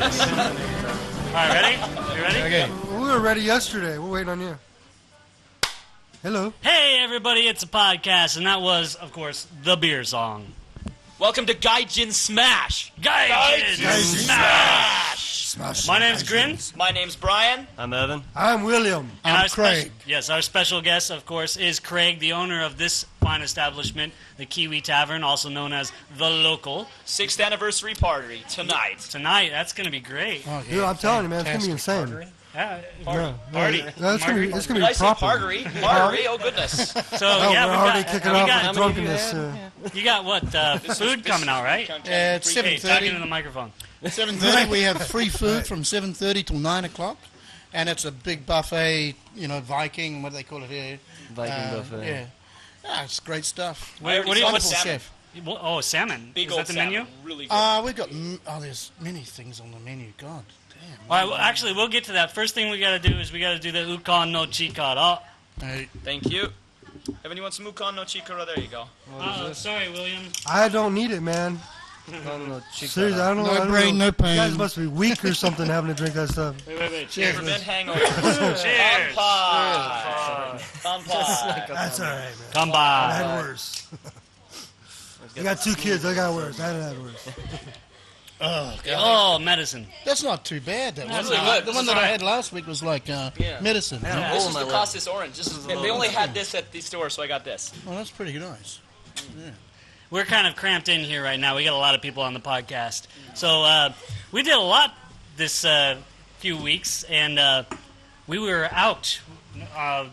All right, ready? You ready? Okay. We were ready yesterday. We're waiting on you. Hello. Hey, everybody, it's a podcast, and that was, of course, the beer song. Welcome to Gaijin Smash! Gaijin Smash! Smash. My name's Grin. My name's Bryan. I'm Evan. I'm William. And I'm our Craig. Yes, our special guest, of course, is Craig, the owner of this fine establishment, the Kiwi Tavern, also known as The Local. 6th anniversary party tonight. Tonight, that's going to be great. Oh, Dude, I'm telling you, man, it's going to be insane. Yeah, Yeah. party. No, it's going to Did be I say proper. party? Party? Oh, goodness. So, Oh, yeah, we're we already got, kicking we off got, with drunkenness. you got what, food coming out, right? It's Hey, talking to 7:30. the microphone. 7:30. We have free food from 7:30 till 9 o'clock, and it's a big buffet. You know, Viking. What do they call it here? Viking buffet. Yeah. Ah, it's great stuff. What do you, Wonderful what's, salmon. chef. oh, salmon. Big Is old that the salmon. menu? Really good. We've got. There's many things on the menu. God damn. All right, well, actually, we'll get to that. First thing we got to do is we got to do the Ukon no Chikad. Oh, Hey, Thank you. Evan, you want some Ukon no Chikara? There you go. sorry, William. I don't need it, man. Seriously, I don't know. No I don't brain, know. no pain. You guys must be weak or something having to drink that stuff. Wait. Cheers. Prevent hangovers. Cheers. Kanpai. That's all right, man. Come I by. had worse. I got 2 kids. I got worse. I had worse. Oh, God. Oh, medicine. That's not too bad. That That's one. really good. The one that I had last week was like medicine. Yeah. This is the Costas orange. They only had this at the store, so I got this. Oh, that's pretty nice. We're kind of cramped in here right now. We got a lot of people on the podcast. So we did a lot this few weeks, and we were out.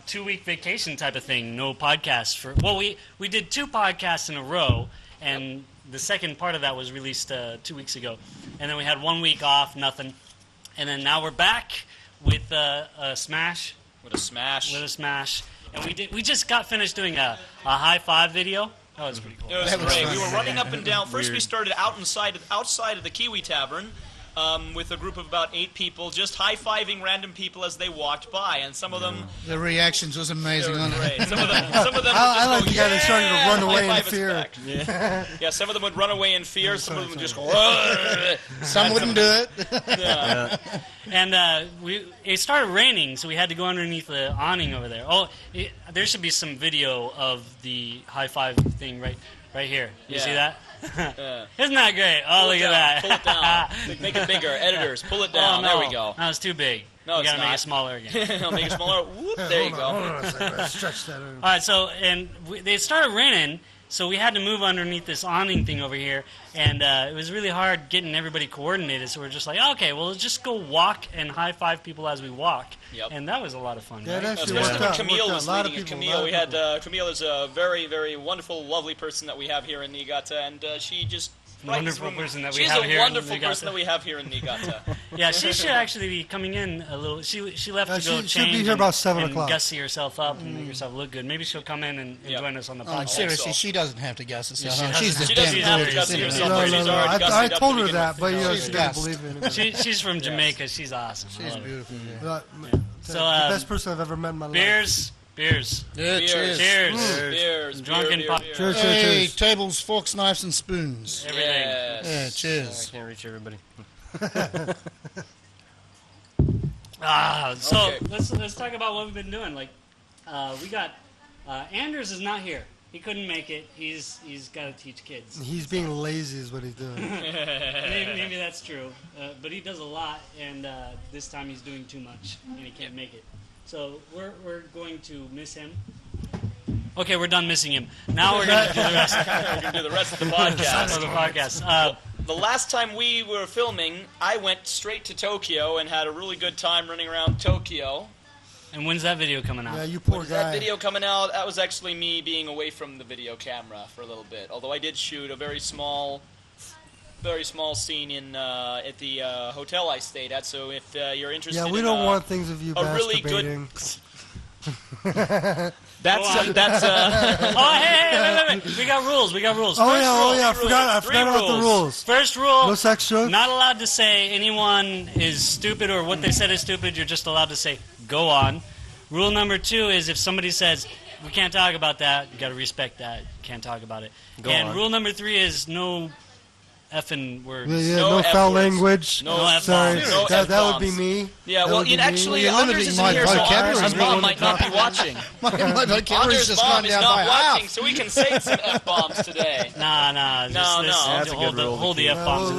2-week vacation type of thing. No podcasts for. Well, we did 2 podcasts in a row, and the second part of that was released 2 weeks ago. And then we had 1 week off, nothing. And then now we're back with a smash. With a smash. With a smash. And we just got finished doing a high five video. That was pretty cool. It was great. We were running up and down. First, we started outside of the Kiwi Tavern with a group of about 8 people, just high-fiving random people as they walked by, and some of them. The reactions was amazing. They were Wasn't it? great. Some of them. Would just I like go, the guy that started to run away in high-five us fear. back. Yeah, some of them would run away in fear. Some of them would just go. "Ugh." Some wouldn't do it. Yeah. And it started raining, so we had to go underneath the awning over there. There should be some video of the high five thing right here. You see that? Yeah. Isn't that great? Oh, look at that. Pull it down. Make it bigger. Editors, pull it down. Oh, no. There we go. No, it's too big. No, you it's gotta make not. it smaller again. I'll make it smaller. Whoop, there you Hold go. on a second. Let's stretch that. All right, so they started raining, so we had to move underneath this awning thing over here, and it was really hard getting everybody coordinated. So we're just like, okay, well, let's just go walk and high five people as we walk. Yep. And that was a lot of fun. Yeah, right? that actually Especially worked when out. Camille Worked out. was A lot of leading it. people, a Camille, lot we of had people. Camille is a very, very wonderful, lovely person that we have here in Niigata, and she just Wonderful person that we She's have a here in wonderful Niigata. person that we have here in Niigata. Yeah, she should actually be coming in a little. She left to go she'll change. be here about 7 and o'clock. gussy herself up and make herself look good. Maybe she'll come in and Yep. join us on the Oh, podcast. seriously, so. she doesn't have to guess herself. She She's the She damn doesn't have to gorgeous, guss isn't herself. she? No, She's no, no. already gussied I up to told her begin that, with. but She's she gassed. didn't believe it. She's from Jamaica. She's awesome. I She's love her. beautiful. Yeah. The So, best person I've ever met in my life. Beers. Yeah, cheers. Beers. Drunken beer, pop- beer. Cheers, Hey, cheers, cheers. tables, forks, knives, and spoons. Everything. Yes. Yeah, I cheers. can't reach everybody. So Okay. let's talk about what we've been doing. Like, we got Anders is not here. He couldn't make it. He's got to teach kids. He's being lazy is what he's doing. Maybe that's true, but he does a lot, and this time he's doing too much, and he can't make it. So we're going to miss him. Okay, we're done missing him. Now we're going to do the rest We're going to do the rest of the of podcast. the podcast. The last time we were filming, I went straight to Tokyo and had a really good time running around Tokyo. And when's that video coming out? Yeah, you poor That guy. video coming out, that was actually me being away from the video camera for a little bit. Although I did shoot a very small scene in at the hotel I stayed at. So if you're interested, Yeah, we in, don't want things of you a really good- masturbating. That's Oh, hey, wait. We got rules. Oh yeah, I forgot about the rules. First rule, No sex jokes? not allowed to say anyone is stupid or what they said is stupid. You're just allowed to say, go on. Rule number 2 is if somebody says, we can't talk about that, you got to respect that. You can't talk about it. Go and on. rule number 3 is no effing words. Yeah, No no foul F words. language. No F-bombs. Sorry, No that would be F-bombs. me. Yeah, That well, would be it me. actually, Well, you're Anders limiting isn't my here, so vocabulary. Anders' Really mom might not be watching. My vocabulary's Anders' just mom gone is down not by watching, half. so we can say some F-bombs today. Nah. No. That's a hold good rule to hold the keep. F-bombs.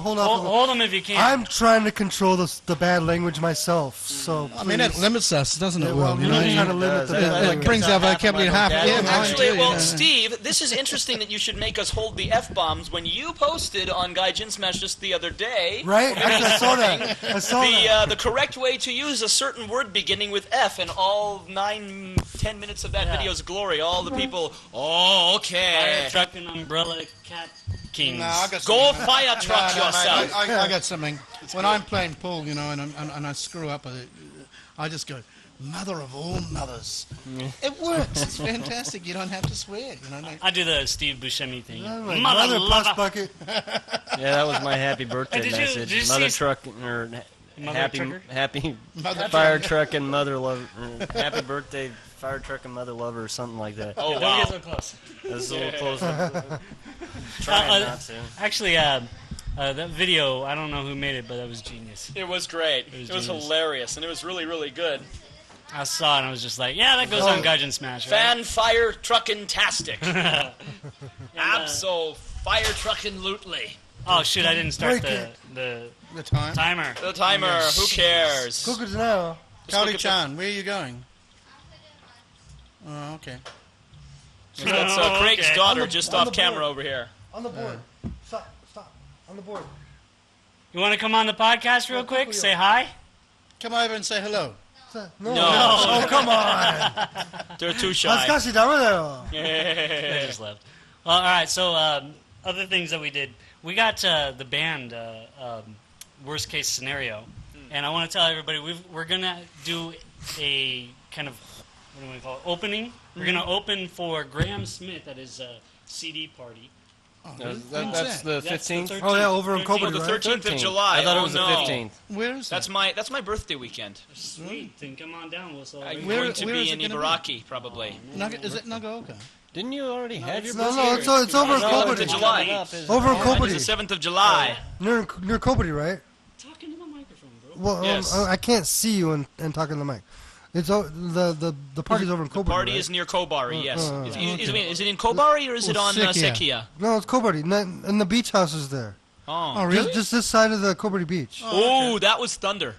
Hold on. Hold them if you can. I'm trying to control the bad language myself, so I mean, that please. limits us, doesn't it, Yeah, Will? well, You we're know, trying to limit the does. bad it language. brings our Half of my vocabulary half. vocabulary. Yeah, mine Actually, too, well, yeah. Steve, this is interesting that you should make us hold the F-bombs when you posted on Gaijin Smash just the other day. Right? I saw that. I saw that. The correct way to use a certain word beginning with F, and all 9-10 minutes of that video's glory, all the people, Fire okay. truck and umbrella cat kings. No, I got Go something. fire truck No, yourself. mate, I got something. When I'm playing pool, you know, and I screw up, I just go, mother of all mothers. It works. It's fantastic. You don't have to swear. You know. I do the Steve Buscemi thing. Mother Mother plus lover. bucket. Yeah, that was my happy birthday Did you message. see Mother truck or Mother happy trucker? happy Mother fire truck and mother lover. Happy birthday, fire truck and mother lover, or something like that. Oh, Don't wow. get so close. That's a little close. Trying not to. Actually, that video, I don't know who made it, but that was genius. It was great. It was It was genius. hilarious, and it was really, really good. I saw it and I was just like, yeah, that goes on Gaijin Smash, right? Fan fire truckin-tastic. And, Fire truckin'-lutely. oh, shoot, I didn't start Break it. the The time. timer. The timer, who cares? Cookers now. Kali-chan, where are you going? Oh, okay. That's Oh, Craig's okay. daughter On the- just on off the camera board. over here. On the board. Stop. On the board. You want to come on the podcast real quick? Say hi? Come over and say hello. No. No. Oh, come on. They're too shy. 恥ずかしいダメだよ. They just left. Well, all right, so other things that we did. We got the band Worst Case Scenario. And I want to tell everybody, we're going to do a kind of, what do we call it, opening. We're going to open for Graham Smith at his CD party. Oh, That's the That's the 15th. Oh, yeah, over in 13th. Coburg, the right? 13th of July. I thought it Oh, was no. the 15th. Where is That's my birthday weekend. Sweet, then come on down. We'll I'm celebrate. Where- going to where be is in it gonna Ibaraki, probably. Is it Nagaoka? Didn't you already have your No, birthday? it's over in No, Coburg. it's July. Over in It's Coburg. the 7th of July. Near Coburg, right? Talking to the microphone, bro. Well, Yes. I can't see you and talk in the mic. It's the party's over in The Coburg. party right? is near Kobari, yes. okay. Is it in Kobari or is it on Sekia. Sekia? No, it's Coburg. And the beach house is there. Oh, really? Just this side of the Coburg beach. Oh, that was thunder.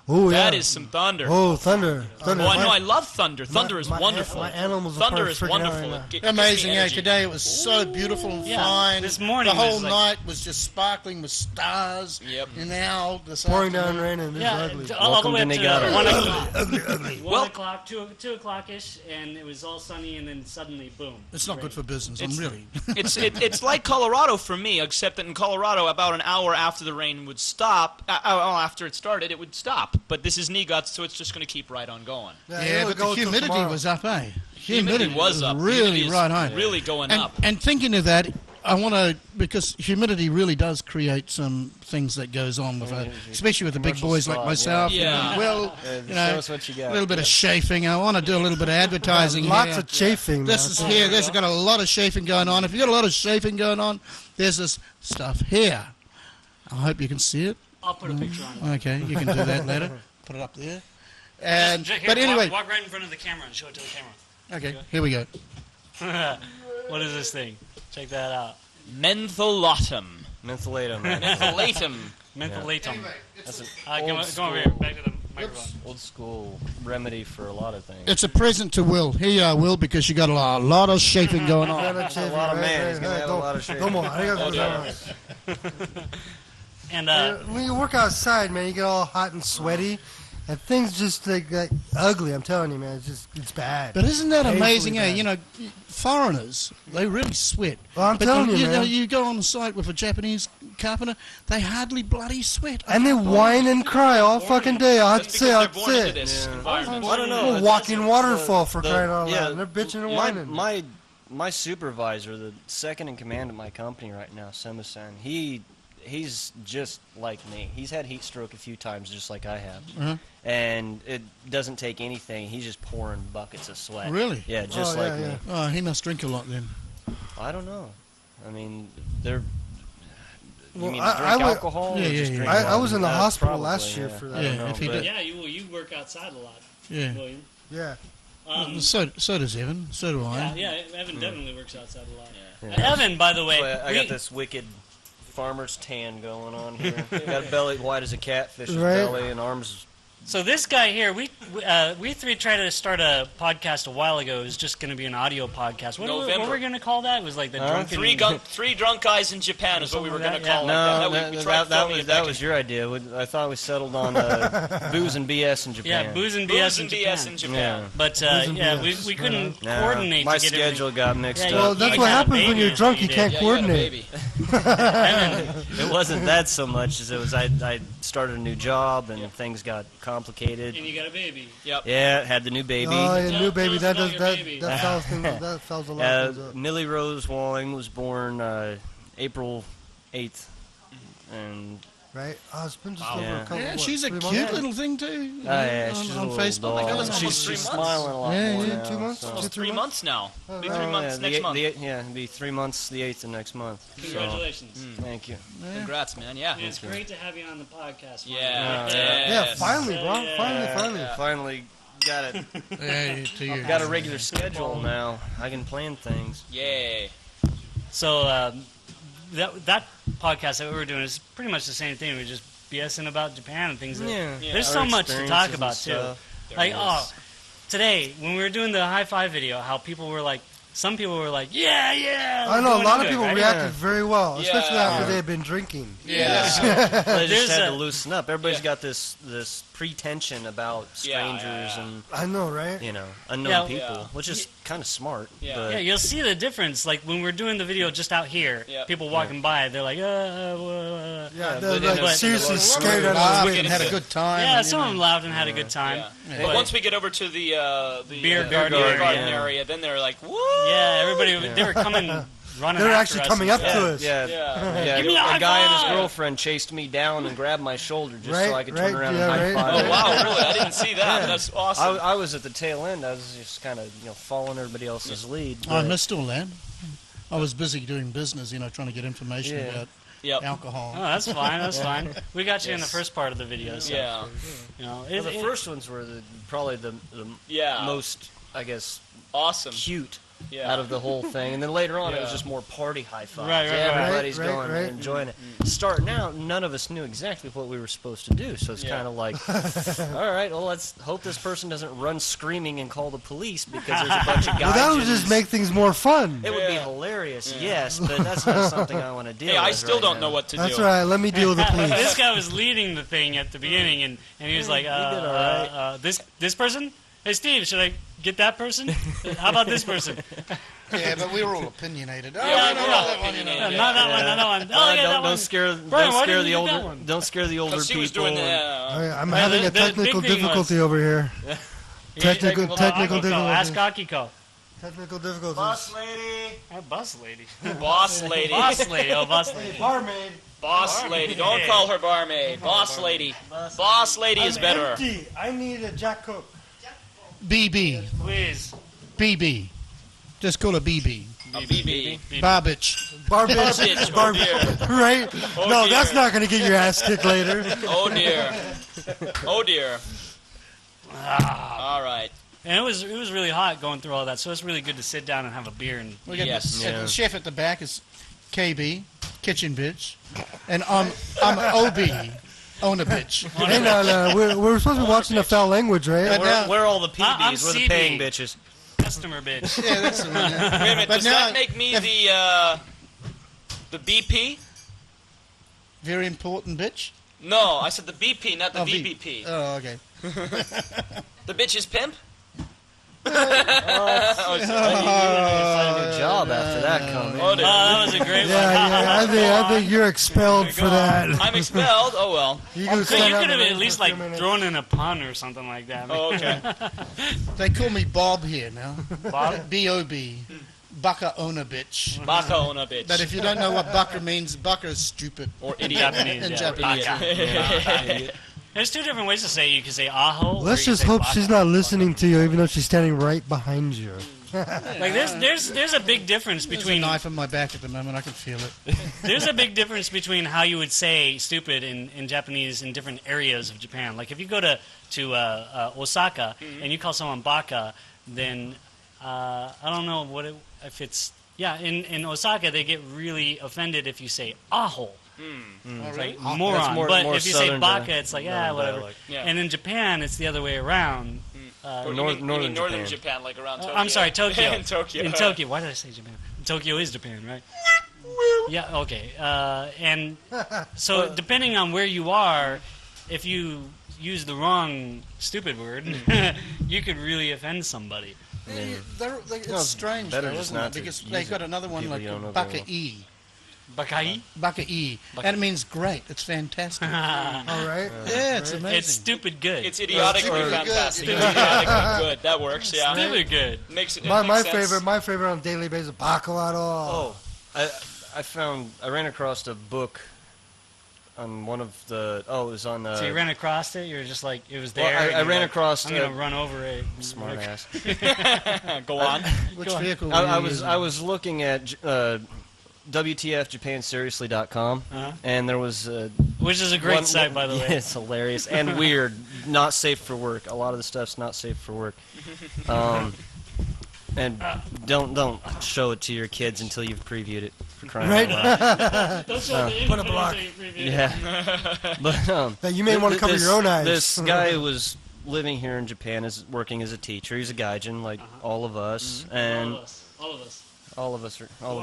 Oh, yeah. That is some thunder. Oh, thunder. Thunder. Oh, I know. My- I love thunder. Thunder is my- wonderful. my animals are Thunder probably is freaking out wonderful. right now. It gives me Amazing, yeah. energy. Today it was so beautiful and Yeah, fine. this morning the whole was like- night was just sparkling with stars. Yep. And now this Pouring down afternoon- rain and it's Yeah, ugly. all the way up Welcome to to Niigata. 1 o'clock. Ugly. 1 o'clock, 2 o'clock-ish, and it was all sunny, and then suddenly, boom. It's not good for business. It's- I'm really. It's like Colorado for me, except that in Colorado, about an hour after the rain would stop, after it started, it would stop. But this is Niigata, so it's just going to keep right on going. Yeah, it'll but the go till humidity tomorrow. was up, eh? Humidity was up. Really Humidity is right high. really going and, up. And thinking of that, I want to, because humidity really does create some things that goes on with especially with the big Commercial boys like spot, myself. yeah. You know, Will, you know, Show us what you got. a little bit of chafing. I want to do a little bit of advertising Lots here. of chafing. This is here. There's got a lot of chafing going on. If you've got a lot of chafing going on, there's this stuff here. I hope you can see it. I'll put a picture on it. Okay, you can do that later. Put it up there. And Just- here, but anyway, walk right in front of the camera and show it to the okay, here we go. camera. What is this thing? Check that out. Mentholatum. Mentholatum. Mentholatum. Mentholatum. That's an Come old over here, school- back to the microphone. old school remedy for a lot of things. It's a present to Will. Here you are, Will, because you got a lot of chafing going on. That's a lot of man. He's gonna have a lot of shit. Come on. I gotta go And When you work outside, man, you get all hot and sweaty, and things just like ugly. I'm telling you, man, it's bad. But isn't that Painfully amazing? Eh? bad. You know, foreigners, they really sweat. Well, I'm But telling you, you know, man. you go on site with a Japanese carpenter, they hardly bloody sweat. And they whine and cry all fucking day. I have to That's say, because I they're born into have to this say. environment. I don't know. A walking waterfall for the- crying out yeah, loud. And they're bitching and whining. My supervisor, the second in command of my company right now, Sema-san, he's just like me. He's had heat stroke a few times, just like I have. Uh-huh. And it doesn't take anything. He's just pouring buckets of sweat. Really? Yeah, just Oh, like yeah, me. yeah. Oh, he must drink a lot then. I don't know. I mean, You mean I- to drink I would- alcohol? Yeah, or just yeah, drink yeah. I was in the wine? hospital Probably, last year yeah. for I that. don't Yeah, know, if he but- did. Yeah, you work outside a lot, Yeah. William. Yeah. So does Evan. So do I. Yeah, Evan definitely works outside a lot. Yeah. Evan, by the way, I got this wicked farmer's tan going on here. Got a belly white as a catfish's Right. belly and arms. So this guy here, we three tried to start a podcast a while ago. It was just going to be an audio podcast. What November. were we going to call that? It was like the drunken... Three drunk guys in Japan is what we were going to Yeah. call No, it. We tried filming it that back was in- your idea. I thought we settled on booze and BS in Japan. Yeah, booze and Booze BS and in BS Japan. in Japan. Yeah. But and yeah, BS. we couldn't Nah, coordinate my to get schedule got mixed Yeah, up. Well, you that's got what a happens baby when you're or drunk. something You you can't Yeah, you had a coordinate. baby. It wasn't that so much as it was I started a new job and things got complicated. And you got a baby. Yep. Yeah, had the new baby. Oh, yeah, Tell- new tell baby. us That about does your that. baby. That sounds things. That sounds a lot of things up. Millie Rose Walling was born April 8th, and Right? Oh, it's been just Wow. over Yeah. a couple. Yeah, what, she's a 3 cute months? little thing too. yeah, she's on a little Facebook. doll. God, that's she's almost 3 she's months. smiling a lot Yeah, more yeah. now. 2 months? so- Two, Almost 3 3 months now. Oh, Be yeah. 3 months next month. it'll be 3 months, the 8th of next month. So, Congratulations. thank you. Congrats, man. Yeah. It's great to have you on the podcast. finally. Yeah. Yeah. Yeah, Yes. finally, bro. Yeah. Finally. Finally got it. Yeah, to you. Got a regular schedule now. I can plan things. Yay. So that podcast that we were doing is pretty much the same thing. We were just BSing about Japan and things. There's so Our much to talk experiences about and too. stuff. Like today when we were doing the high five video, how people were like, some people were like, yeah. I know a going lot into of it, people right? reacted very well, especially Yeah. after they had been drinking. Yeah. They There's just had a- to loosen up. Everybody's Yeah. got this pretension about Yeah, strangers yeah. and I know, right? unknown Yeah. people, Yeah. which is kind of smart. Yeah. But Yeah, you'll see the difference. Like when we're doing the video just out here, Yep. people walking by, they're like, Yeah, but they're in like a- seriously but- scared out of Laughed the and wind. had a good time. yeah. and, Some of them laughed and had a good time. Yeah. But- But once we get over to the Beer garden beer area, garden yeah. area, then they're like, "Woo!" Yeah, everybody, they were coming, running. They're after actually us coming and up stuff. to us. Yeah, Yeah. Give me a high a guy and his five! girlfriend chased me down and grabbed my shoulder just so Right, I could right, turn around yeah, and right. high Oh five. wow, really? I didn't see that. That's awesome. I was at the tail end. I was just kind of following everybody else's lead. I but- missed all that. I was busy doing business, trying to get information Yeah. about Yep. alcohol. Oh, that's fine. That's fine. We got you in the first part of the video. So, Yeah. Well, Well, the first ones were probably the Yeah. most, I guess, Awesome. cute Yeah. out of the whole thing. And then later on, it was Yeah. just more party high fives. Right, right, right. Everybody's Right, going right. and enjoying it. Starting out, none of us knew exactly what we were supposed to do. So it's Yeah. kind of like, all right, well, let's hope this person doesn't run screaming and call the police because there's a bunch of guys. Well, that would just make things more fun. It would be Yeah. hilarious, yes, but that's not something I want to deal Hey, with. I still right don't now. know what to That's do. right. Let me deal with the police. this guy was leading the thing at the beginning, and he was like, did all right. this person? Hey, Steve, should I get that person? How about this person? Yeah, but we were all opinionated. Oh, Yeah, no, we're no, all that one, opinionated. No, not that one, not that one. Oh, Well, yeah, that one. don't scare, Brian, why don't scare didn't the you get that older, one? don't scare the older Because she people. was doing the. I'm Well, having the a technical big thing difficulty was- over here. Technical difficulty. Ask Akiko. Technical difficulties. lady. Bus lady. Boss lady. Boss lady. Oh, boss lady. Barmaid. Boss lady. Don't call her barmaid. Boss lady. Boss lady is better. Empty. I need a Jack Coke. BB. Please. BB. Just call her BB. A BB. Barbitch. Bar Bitch. bitch. Oh Bar dear. Right? Oh, No, dear. that's not going to get your ass kicked later. Oh dear. Oh dear. All right. And it was really hot going through all that, so it's really good to sit down and have a beer and We got Yes. the chef at the back is KB, kitchen bitch, and I'm OB, owner bitch. Hey, no. We're supposed to be watching the foul language, right? But now- We're all the I'm PBs. We're the CB. paying bitches. customer bitch. Yeah, that's the one. Yeah. Wait a minute. But Does now- that make me the BP? Very important bitch. No, I said the BP, not the Oh, V- VBP. Oh, okay. The bitch is pimp? You find a new job after that comment. Oh Oh, dear. that was a great Yeah, one. I think you're expelled for that. I'm expelled. Oh well. You can So stand you out could have in the at least rain like for a minute. thrown in a pun or something like that. Oh, okay. They call me Bob here now. Bob? B-O-B. Bucker owner bitch. Baka on a bitch. But if you don't know what bucker means, bucker is stupid. or idiot. Japanese, In yeah. Japanese. Idiot. There's two different ways to say it. You can say aho. or Let's you just say hope baka. she's not listening to you, even though she's standing right behind you. Like there's a big difference There's a between knife in my back at the moment. I can feel it. there's a big difference between how you would say stupid in Japanese in different areas of Japan. Like if you go to Osaka and you call someone baka, then I don't know if it's in Osaka they get really offended if you say aho. It's like moron. more But if you say southern baka, it's like whatever. dialect. Yeah. And in Japan, it's the other way around. Or Northern you mean northern Japan. Japan, like around Tokyo. I'm sorry, Tokyo. In Tokyo. In Tokyo. Why did I say Japan? Tokyo is Japan, right? Yeah, okay. And so depending on where you are, if you use the wrong stupid word, you could really offend somebody. It's strange, better though, just isn't not it? to Because use they got it. another one People like you don't know very baka-e. Bakai? Baka-e. And it means great. It's fantastic. All right. Yeah, it's amazing. It's stupid good. It's idiotically Stupid good. fantastic. Yeah. It's idiotically good. That works, yeah. Stupid good. Makes it My makes sense. favorite on a daily basis, Baccalaureate. I ran across a book on one of the. Oh, it was on. So you ran across it. You're just like it was Well, there. and I you're ran like, across. I'm gonna run over it. Smart ass. Go on. Which vehicle I were you using? was looking at WTFJapanSeriously.com, and there was Which is a great site, by the way. It's hilarious and weird. Not safe for work. A lot of the stuff's not safe for work. And don't show it to your kids until you've previewed it. For crying Right? out loud. Put a block. Yeah. But That you may want to cover your own eyes. This guy was living here in Japan, working as a teacher. He's a Gaijin, like all of us, and All of us. all of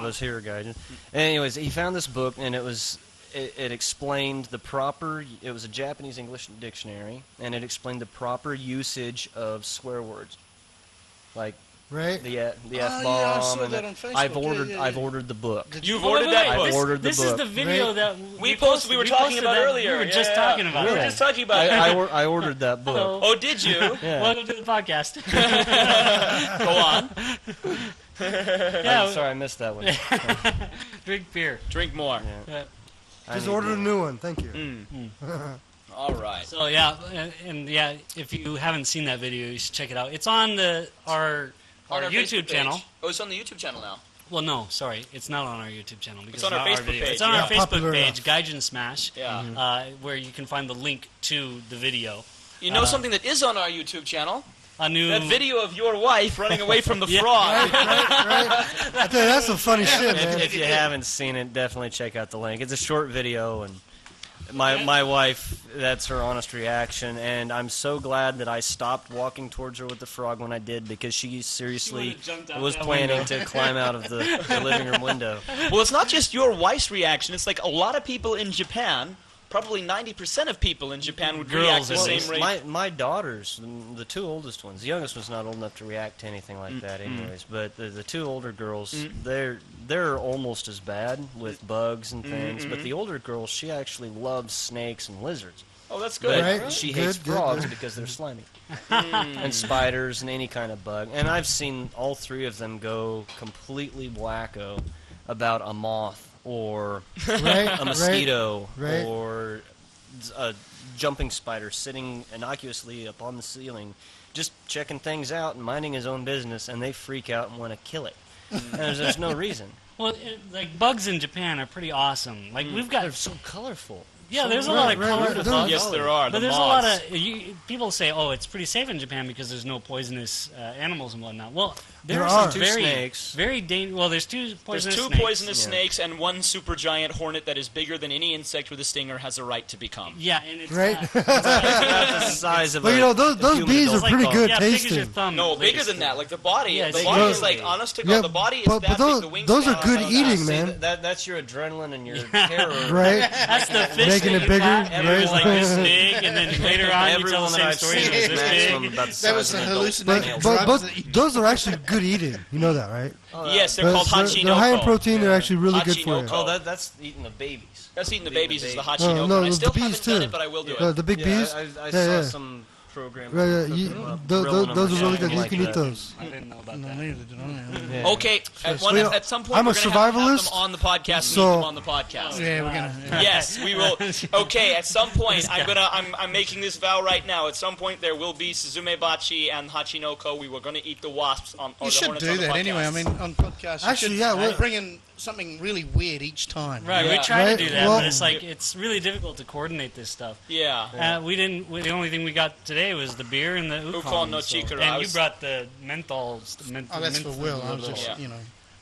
us here are Gaijin. Anyways, he found this book, and it explained the proper. It was a Japanese English dictionary, and it explained the proper usage of swear words, like Right? the F bomb. yeah, I saw that on Facebook. I've ordered the book. You've ordered that book. I've ordered the This book. is the video Right. that We posted. We were talking about that- earlier. We were just Yeah. talking about We it. were just talking about it. I ordered that book. Hello. Oh, did you? Yeah. Welcome to the podcast. Go on. Yeah. I'm sorry, I missed that one. Drink beer. Drink more. Yeah. I Just need order a more. new one. Thank you. All right. So yeah, and yeah, if you haven't seen that video, you should check it out. It's on our On our YouTube Facebook channel. page. Oh, it's on the YouTube channel now. Well, no, sorry, it's not on our YouTube channel because It's on our not Facebook video. page. It's on Yeah, our Facebook popular page, enough. Gaijin Smash, Yeah. where you can find the link to the video. You know something that is on our YouTube channel? A new That video of your wife running away from the Yeah. frog. I tell you, that's some funny shit, man. If you haven't seen it, definitely check out the link. It's a short video, and my wife, that's her honest reaction, and I'm so glad that I stopped walking towards her with the frog when I did, because she seriously would've jumped out was that planning window. to climb out of the living room window. Well, it's not just your wife's reaction. It's like a lot of people in Japan, probably 90% of people in Japan would react the Girls, same at rate. My daughters, the two oldest ones, the youngest one's not old enough to react to anything like that anyways, but the two older girls, they're almost as bad with bugs and things, but the older girl, she actually loves snakes and lizards. Oh, that's But good. Right. she Good, hates good, frogs good. because they're slimy. And spiders and any kind of bug. And I've seen all three of them go completely wacko about a moth or Right? a mosquito Right. or a jumping spider sitting innocuously up on the ceiling, just checking things out and minding his own business, and they freak out and want to kill it. And there's no reason. Well, like bugs in Japan are pretty awesome. Like we've got They're so colorful. yeah, there's a lot of Right, colorful right. bugs. Yes, there are. But the there's moths. a lot of people say, "Oh, it's pretty safe in Japan because there's no poisonous animals and whatnot." Well, There there's are. some Two very, snakes. very dangerous. Well, there's two There's poisonous two snakes. poisonous Yeah. snakes and one super giant hornet that is bigger than any insect with a stinger has a right to become. Yeah, and it's Right? About the size of Well, a, you know, those human bees adult are pretty dog. good yeah, big as your tasting. thumb. No, at bigger least. than that. Like the body. Yeah, the it's body is big. like, honest to Yeah, God, the body is but that those- big. The those wingspan are good is like eating, that. man. That's your adrenaline and your terror. Right? That's the fish Making that it you bigger, caught, and it was like right? this big, and then later on you Every tell the woman same I've story. seen and it is was this maximum big. about the That size was of the an adult hallucinating snail. But drugs that you... those are actually good eating. You know that, right? Yes, they're called They're hachinoko. high in protein. They're actually really good for you. Hachinoko. Oh, that's eating the babies. That's eating the Eating babies the is the babies. hachinoko. No, and I the still bees haven't done too. it, but I will do it. The big Yeah, bees. I Yeah, saw yeah. some program. Right, cooking you, them up, those grilling them are or really something good. You like can eat that. those. I didn't know about No, that. neither did I. Yeah. Okay, Well, at some point I'm a we're going to have survivalist, them on the podcast. so- Meet them on the podcast. Yeah, we're gonna. Yeah. Yes, we will. Okay, at some point, I'm making this vow right now. At some point, there will be Suzume Bachi and Hachinoko. We were going to eat the wasps on. Or You the should hornets do on the that podcast. anyway. I mean, on podcasts, Actually, you yeah, should well- bring in something really weird each time. Right, Yeah. we try Right, to do that, well- but it's like it's really difficult to coordinate this stuff. Yeah. We didn't. The only thing we got today was the beer and the Ukon no so- Chikara. And I you was- brought the menthol. Oh, that's for Will. I was just, Yeah. you know,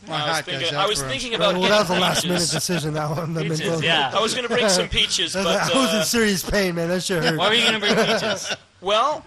my I was heart thinking, goes I out was for him. thinking about Well, that was a getting last minute peaches. decision. That one. The Peaches, mental- yeah. I was going to bring some peaches, but I was in serious pain, man. That shit hurt. Why were you going to bring peaches? well,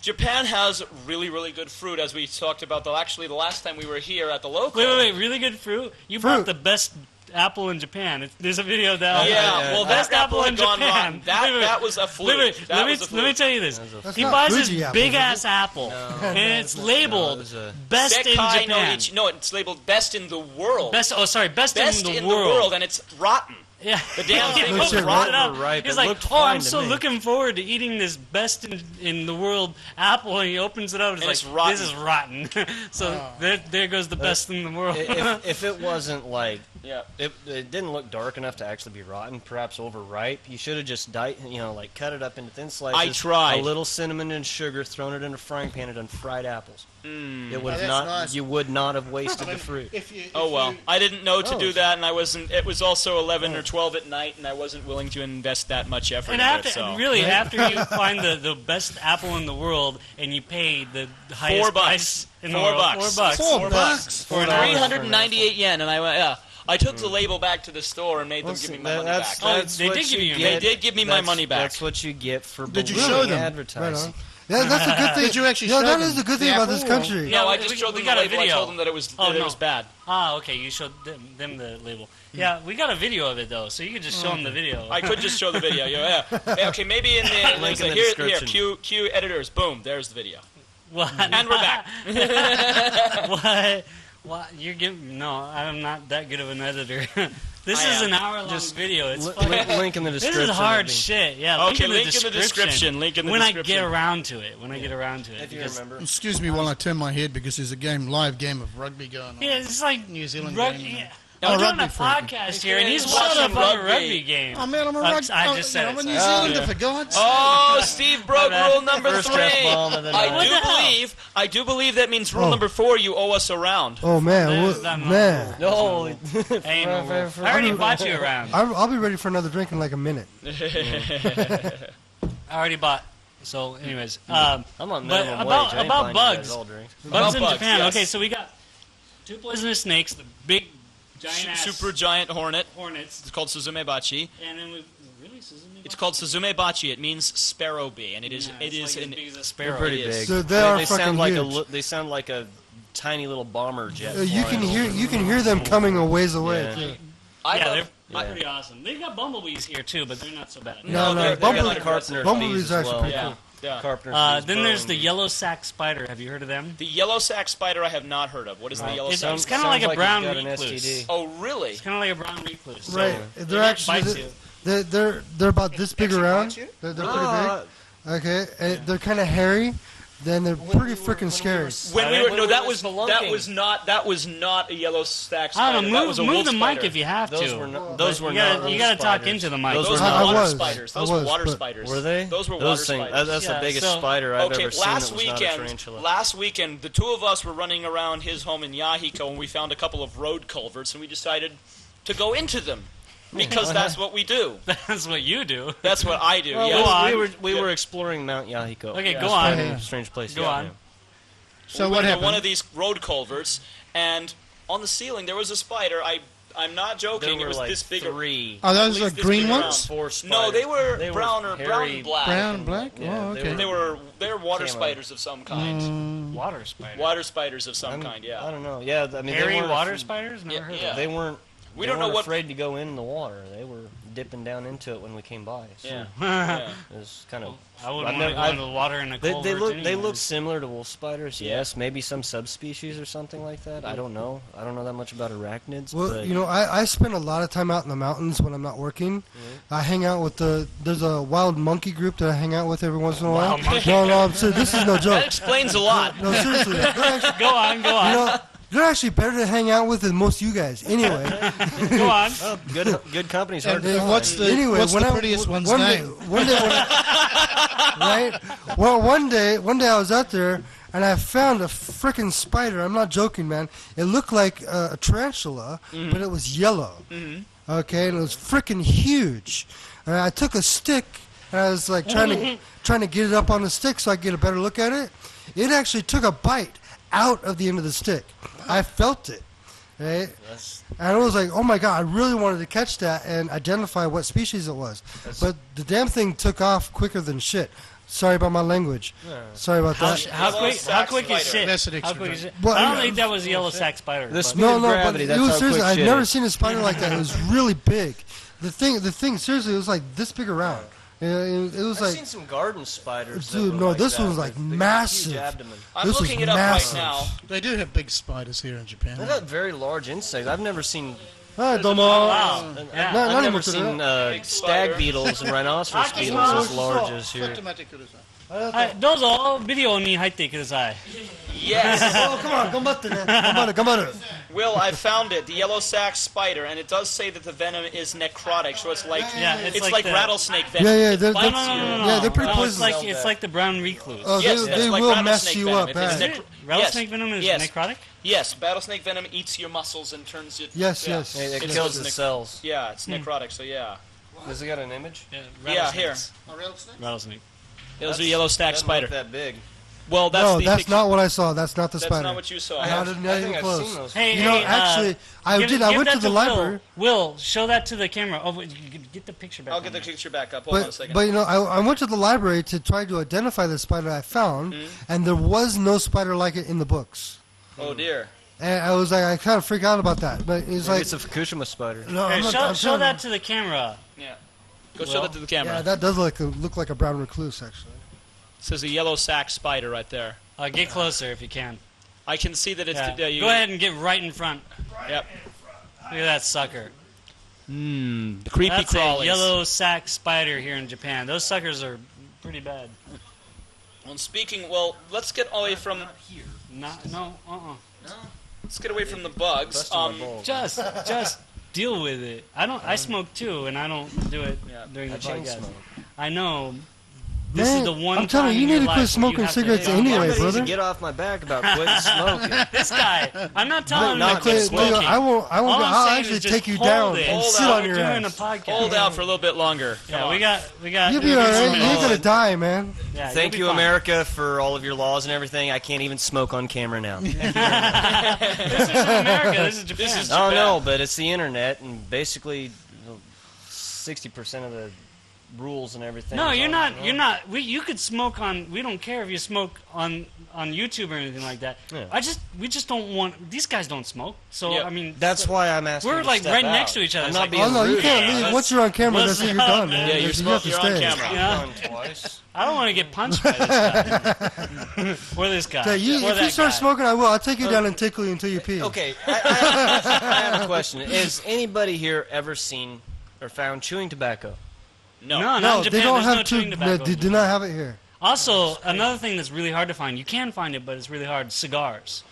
Japan has really, really good fruit, as we talked about. Actually, the last time we were here at the local. Wait, really good fruit? You brought the best apple in Japan. There's a video of that. Yeah, well, best that apple apple in had gone Japan. rotten. That was a fluke. That was a Let fluke. me tell you this. That's He not buys Fuji this apple, big is it? ass apple, and it's labeled No, it was a- best in Sekai no Japan. Ichi- no, it's labeled best in the world. Best Best in the world. and it's rotten. Yeah. The damn thing No was shit, brought right? it up. Right, He's it like, looked oh, I'm fine to so me." looking forward to eating this best in the world apple, and he opens it up and And it's it's like, rotten. this is rotten. So there goes the best in the world. if it wasn't like Yeah. it didn't look dark enough to actually be rotten, perhaps overripe, you should have just like cut it up into thin slices. I tried. A little cinnamon and sugar, thrown it in a frying pan, and done fried apples. It would Oh, have that's not. nice. You would not have wasted I mean, the fruit. Oh well, I didn't know to Oh. do that, and I wasn't. It was also 11 or 12 at night, and I wasn't willing to invest that much effort And into after it. So. after you find the best apple in the world and you pay the highest $4. price in the $4. world, $4. $4 for an apple. 398 yen, and I went, yeah. I took the label back to the store and made them give me my money back. Oh, That's they what did give you your get. They did give me my That's- money back. That's what you get for Did you ballooning show them? Right advertising. on. Yeah, that's a good thing. Did you actually No, show that them is the good the thing about this apple? country. Yeah, no, I we- just we showed them the got a label. I video. told them that it was Oh, that it no. was bad. Ah, okay, you showed them the label. Yeah, we got a video of it though, so you could just show them the video. I could just show the video. Yeah. Yeah, okay, maybe in the Link in the here, description. cue editors. Boom, there's the video. What? And we're back. What? What? You're giving? No, I'm not that good of an editor. This I is am. an hour-long video. It's fucking- Link in the This description. is hard would be- shit. Yeah. Okay, link link in the description. Link in the when description. I get around to it. When I get around to it. If you because- remember. Excuse me while I turn my head because there's a live game of rugby going on. Yeah, it's like New Zealand rug- game. yeah. Oh, We're doing rugby a freak. podcast here, and he's Shut watching up, a fucking rugby. rugby game. Oh man, I'm a I rugby. just said I'm a it, New sorry. Zealander yeah. for God's sake. Oh, Steve broke bad. rule number First 3. F-bomb of the night. What the hell? I do believe that means rule Oh. number 4. You owe us a round. Oh man, There's what, that man. No. Ain't no rule. I already bought you around. I'll be ready for another drink in like a minute. I already bought. So, anyways, I'm on But minimum about- wage. I ain't about buying you guys bugs. all drinks. bugs in bugs, Japan. yes. Okay, so we got 2 poisonous snakes, the big giant ass Super giant hornet. hornets, It's called Suzumebachi. and then we really Suzume. It's called Suzumebachi. It means sparrow bee, and it is Yeah, it it's is like an as big as a They're sparrow. pretty It is. big. So they are sound fucking like huge. they sound like a tiny little bomber jet. You can flying hear them coming a ways away. Yeah. too. I Yeah, love, they're pretty awesome. They've got bumblebees here too, but they're not so bad. No, no, they're Bumblebee- not aggressive. Bumblebees are actually pretty Yeah, cool. yeah. Carpenter's Then there's the bone. yellow sax spider. Have you heard of them? The yellow sax spider I have not heard of. What is the yellow It's sax? it's kind of like a sounds brown he's got an recluse. STD. Oh, really? It's kind of like a brown recluse. So Right, it they're might actually bite you. they're about this big Actually around. bite you? They're pretty big. Okay, and they're kind of hairy. Then they're pretty freaking scary. When we When were we no, were that was spelunking. that was not a yellow stack I spider. don't know. That was a Move wolf the mic spider. if you have Those to. were not. Those were you not. gotta, you gotta talk spiders. into the mic. Those Those were were I water was. spiders. I Those were was, water but- spiders. Were they? Those were Those water things. spiders. That's Yeah, the biggest so- spider I've Okay, ever seen. last that was not a weekend, tarantula. the two of us were running around his home in Yahiko, and we found a couple of road culverts, and we decided to go into them because that's what we do. That's what you do. That's what I do. Well, yes. go on. we were exploring Mount Yahiko. Okay, Yeah. go on. Yeah. Strange place. Go yeah, on. yeah. So we what went into happened? one of these road culverts, and on the ceiling there was a spider. I'm not joking. There It were was like this big. 3. Are those at the least this green big ones? around. 4 spiders. No, they were brown or brown hairy, and black. Brown and black? Yeah, Oh, they okay. They're water Camo. spiders of some kind. Water spider. Water spiders of some I'm- kind. I Yeah. don't know. Yeah, I mean, Hairy they weren't water spiders? Never heard yeah. of They weren't. We they don't know weren't what. afraid to go in the water. They were dipping down into it when we came by. So Yeah. Yeah. it was kind of. I wouldn't want to go into the water in a They culvert look they look anyways. similar to wolf spiders. Yeah. Yes, maybe some subspecies or something like that. I don't know. I don't know that much about arachnids. Well, but you know, I spend a lot of time out in the mountains when I'm not working. I hang out with there's a wild monkey group that I hang out with every once in a while. No, I'm serious. This is no That joke. explains a lot. No, seriously. They're actually, Go on. you know, they're actually better to hang out with than most of you guys. Anyway. Go on. oh, good company's hard And to find. what's the Anyway, what's when the I- prettiest one's one day- name? One day, right? Well, one day I was out there and I found a freaking spider. I'm not joking, man. It looked like a tarantula, but it was yellow. Okay, and it was freaking huge. And I took a stick and I was like trying to get it up on the stick so I could get a better look at it. It actually took a bite out of the end of the stick. I felt it. Right? And I was like, oh my god, I really wanted to catch that and identify what species it was. But the damn thing took off quicker than shit. Sorry about my language. Sorry about that. How Yellow quick? How sax quick is spider. shit? That's an How extra quick is drink. it? Well, I don't yeah. think that was a yellow sax spider. The but- speed No, of no, gravity, but that's it was how seriously. quick I've shit never is. seen a spider like that. It was really big. The thing, seriously, it was like this big around. It was I've like, seen some garden spiders. that dude, were no, like this that, one was with like the huge massive. abdomen. I'm This was looking it up massive. right now. They do have big spiders here in Japan. They got very large insects. I've never seen. ah, domo. Wow. No, Yeah. not I've never anymore, seen Big spider. stag beetles and rhinoceros beetles as large as here. どうぞビデオに入ってください。 Yes. Oh, come on, gambatte, man. Gambatte. Will, I found it. The yellow sax spider, and it does say that the venom is necrotic, so it's like Yeah, it's like the- rattlesnake venom. Yeah, yeah, It they're- bites No, you. no, no, no. Yeah, they're pretty No, it's poisonous. like it's like the brown recluse. Oh, Yes, they that's like will mess rattlesnake you venom. up If it's bad. Is it? Rattlesnake venom is Yes. necrotic? Yes, rattlesnake venom eats your muscles and turns it. Yes, yeah. yes. It It's kills nec- the cells. Yeah, it's necrotic, so yeah. Has it got an image? Yeah, here. Rattlesnake. Those are yellow stack Doesn't spider. look that big. Well, that's No, the that's picture. not what I saw. That's not the That's spider. not what you saw. Not I even think I've close. seen those. Hey, You know, hey, actually, I give went that to the Will. library. Will, show that to the camera. Oh, wait, you can get the picture back. I'll get the on there. picture back up. Hold on a But, second. but you know, I went to the library to try to identify the spider I found, Mm-hmm. and there was no spider like it in the books. Oh dear. And I was like, I kind of freak out about that. But it's Maybe like, it's a Fukushima spider. no, Hey, I'm not, show I'm show telling that to the camera. Yeah. Go show Well, that to the camera. Yeah, that does look like a brown recluse, actually. It says a yellow sack spider right there. Get closer if you can. I can see that it's. Yeah. You, Go ahead and get right in front. Yep. Look at that sucker. The creepy That's crawlies. a yellow sack spider here in Japan. Those suckers are pretty bad. Well, speaking, well, let's get away from. Let's get away from the bugs. Busting my balls. Just deal with it. I smoke too, and I don't do it Yeah. during the I chain podcast. smoke. I know. This Man, is the one I'm telling time you, in you your need to quit life when smoking you have to cigarettes dump anyway, on Everybody needs brother. to get off my back about quitting smoking. This guy. I'm not telling him not to quit quit smoking. I won't. All I'm I'll saying actually is just take you hold down it. and Hold sit out. on We're your doing a ass. podcast. Hold out for a little bit longer. Yeah, Come we on. got. You'll be all right. You ain't gonna die, man. Yeah, Thank you'll you, be fine. America, for all of your laws and everything. I can't even smoke on camera now. This isn't America. This is Japan. This is Oh Japan. no, but it's the internet, and basically 60% of the rules and everything. No, is you're on- not. no. You're not. You could smoke on. We don't care if you smoke on YouTube or anything like that. Yeah. We just don't want. These guys don't smoke. So Yeah. I mean, That's why I'm asking. We're to like step right out. next to each other. I'm It's not like- being Oh no, you rude. can't Yeah, leave. let's- Once you're on camera, let's that's it. You're not, done, man. man. Yeah, you're You have to you're on stay. camera. Yeah. Gone twice. I don't want to get punched by this guy or this guy. Okay, or if that you start guy. smoking, I will. I'll take you down and tickle you until you pee. Okay, I have a question. Has anybody here ever seen or found chewing tobacco? No. No, not No, in Japan. they don't There's have no to. chewing tobacco. They do not have it here. Also, another thing that's really hard to find. You can find it, but it's really hard. Cigars.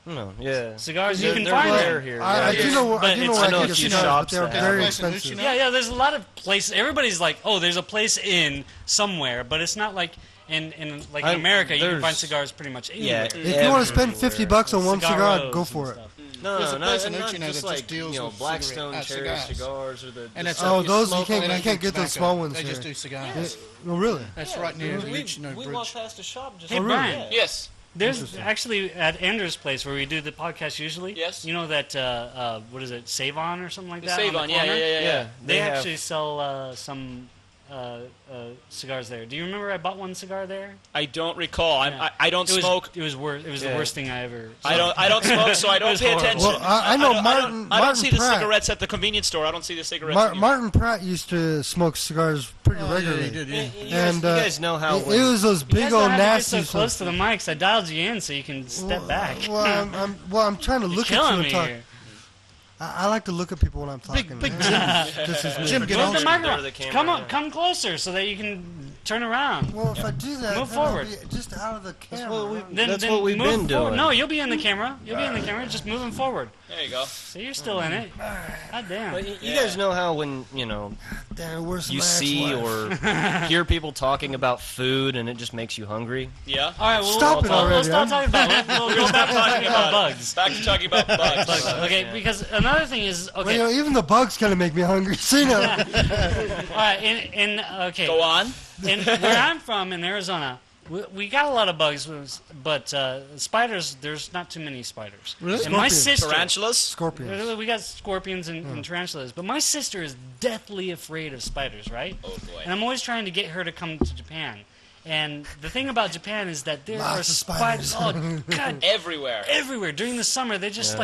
No, yeah. Cigars, you They're- can they're find rare them. here. I yeah. do know. I But do know it's- where I I know can a get few cigars, but shops they're that have very them. expensive. Yeah, there's a lot of places. Everybody's like, oh, there's a place in somewhere, but it's not like in like in America you can find there's- cigars pretty much Yeah. anywhere. If you want to spend Everywhere. $50 on one cigar, Cigarros go and for it. stuff. No, There's a place in not Uchino that just just like deals with Blackstone cherry cigars. cigars or the. And it's Oh, you those- you smoke, can't- they you don't can't do get those tobacco. small ones They just here. do cigars. Oh, really? That's right near the we Uchino walked Bridge. past a shop just. Hey, like Brian. that. Yes. There's actually at Anders' place where we do the podcast usually. Yes. You know that what is it, Save On or something like The that? Save on On. the Yeah, corner? yeah, yeah, yeah. Yeah, They have- actually sell some cigars there. Do you remember I bought one cigar there? I don't recall. Yeah. I don't smoke. It was worse. It was the worst thing I ever. I don't smoke, so I don't pay attention. Well, I know Martin. I don't see the Pratt. cigarettes at the convenience store. I don't see the cigarettes. Martin Pratt used to smoke cigars pretty regularly. Yeah, he did, yeah. You guys know how it was those You big guys old don't have to get nasty. so close to the mics. I dialed you in so you can step back. I'm trying to You're look at killing you me and talk. here. I like to look at people when I'm talking. Big This is me. Jim, get Move on the it. microphone. the camera, Come on, yeah. come closer so that you can turn around. Well, if I do that, Move then I'll forward. be just out of the camera. That's Then what we've move been forward. doing. No, you'll be in the camera. You'll be in the camera. Just moving forward. There you go. So you're still in it. God damn. But you guys know how when Damn, where's you my see ex-wife? or hear people talking about food and it just makes you hungry. Yeah. All right, well, Stop it we'll already, stop talking about it. We'll stop Talking talking about about bugs. Back to talking about bugs. Okay, because another thing is Well, okay. even the bugs kind of make me hungry. See now. All right, okay. Go on. In where I'm from in Arizona, we got a lot of bugs, but spiders. There's not too many spiders. Really? And my Scorpions. sister, Tarantulas. Scorpions. we got scorpions and tarantulas, but my sister is deathly afraid of spiders, right? Oh boy. And I'm always trying to get her to come to Japan. And the thing about Japan is that there Lots are of spiders. spiders. Oh God, Everywhere. everywhere during the summer. They just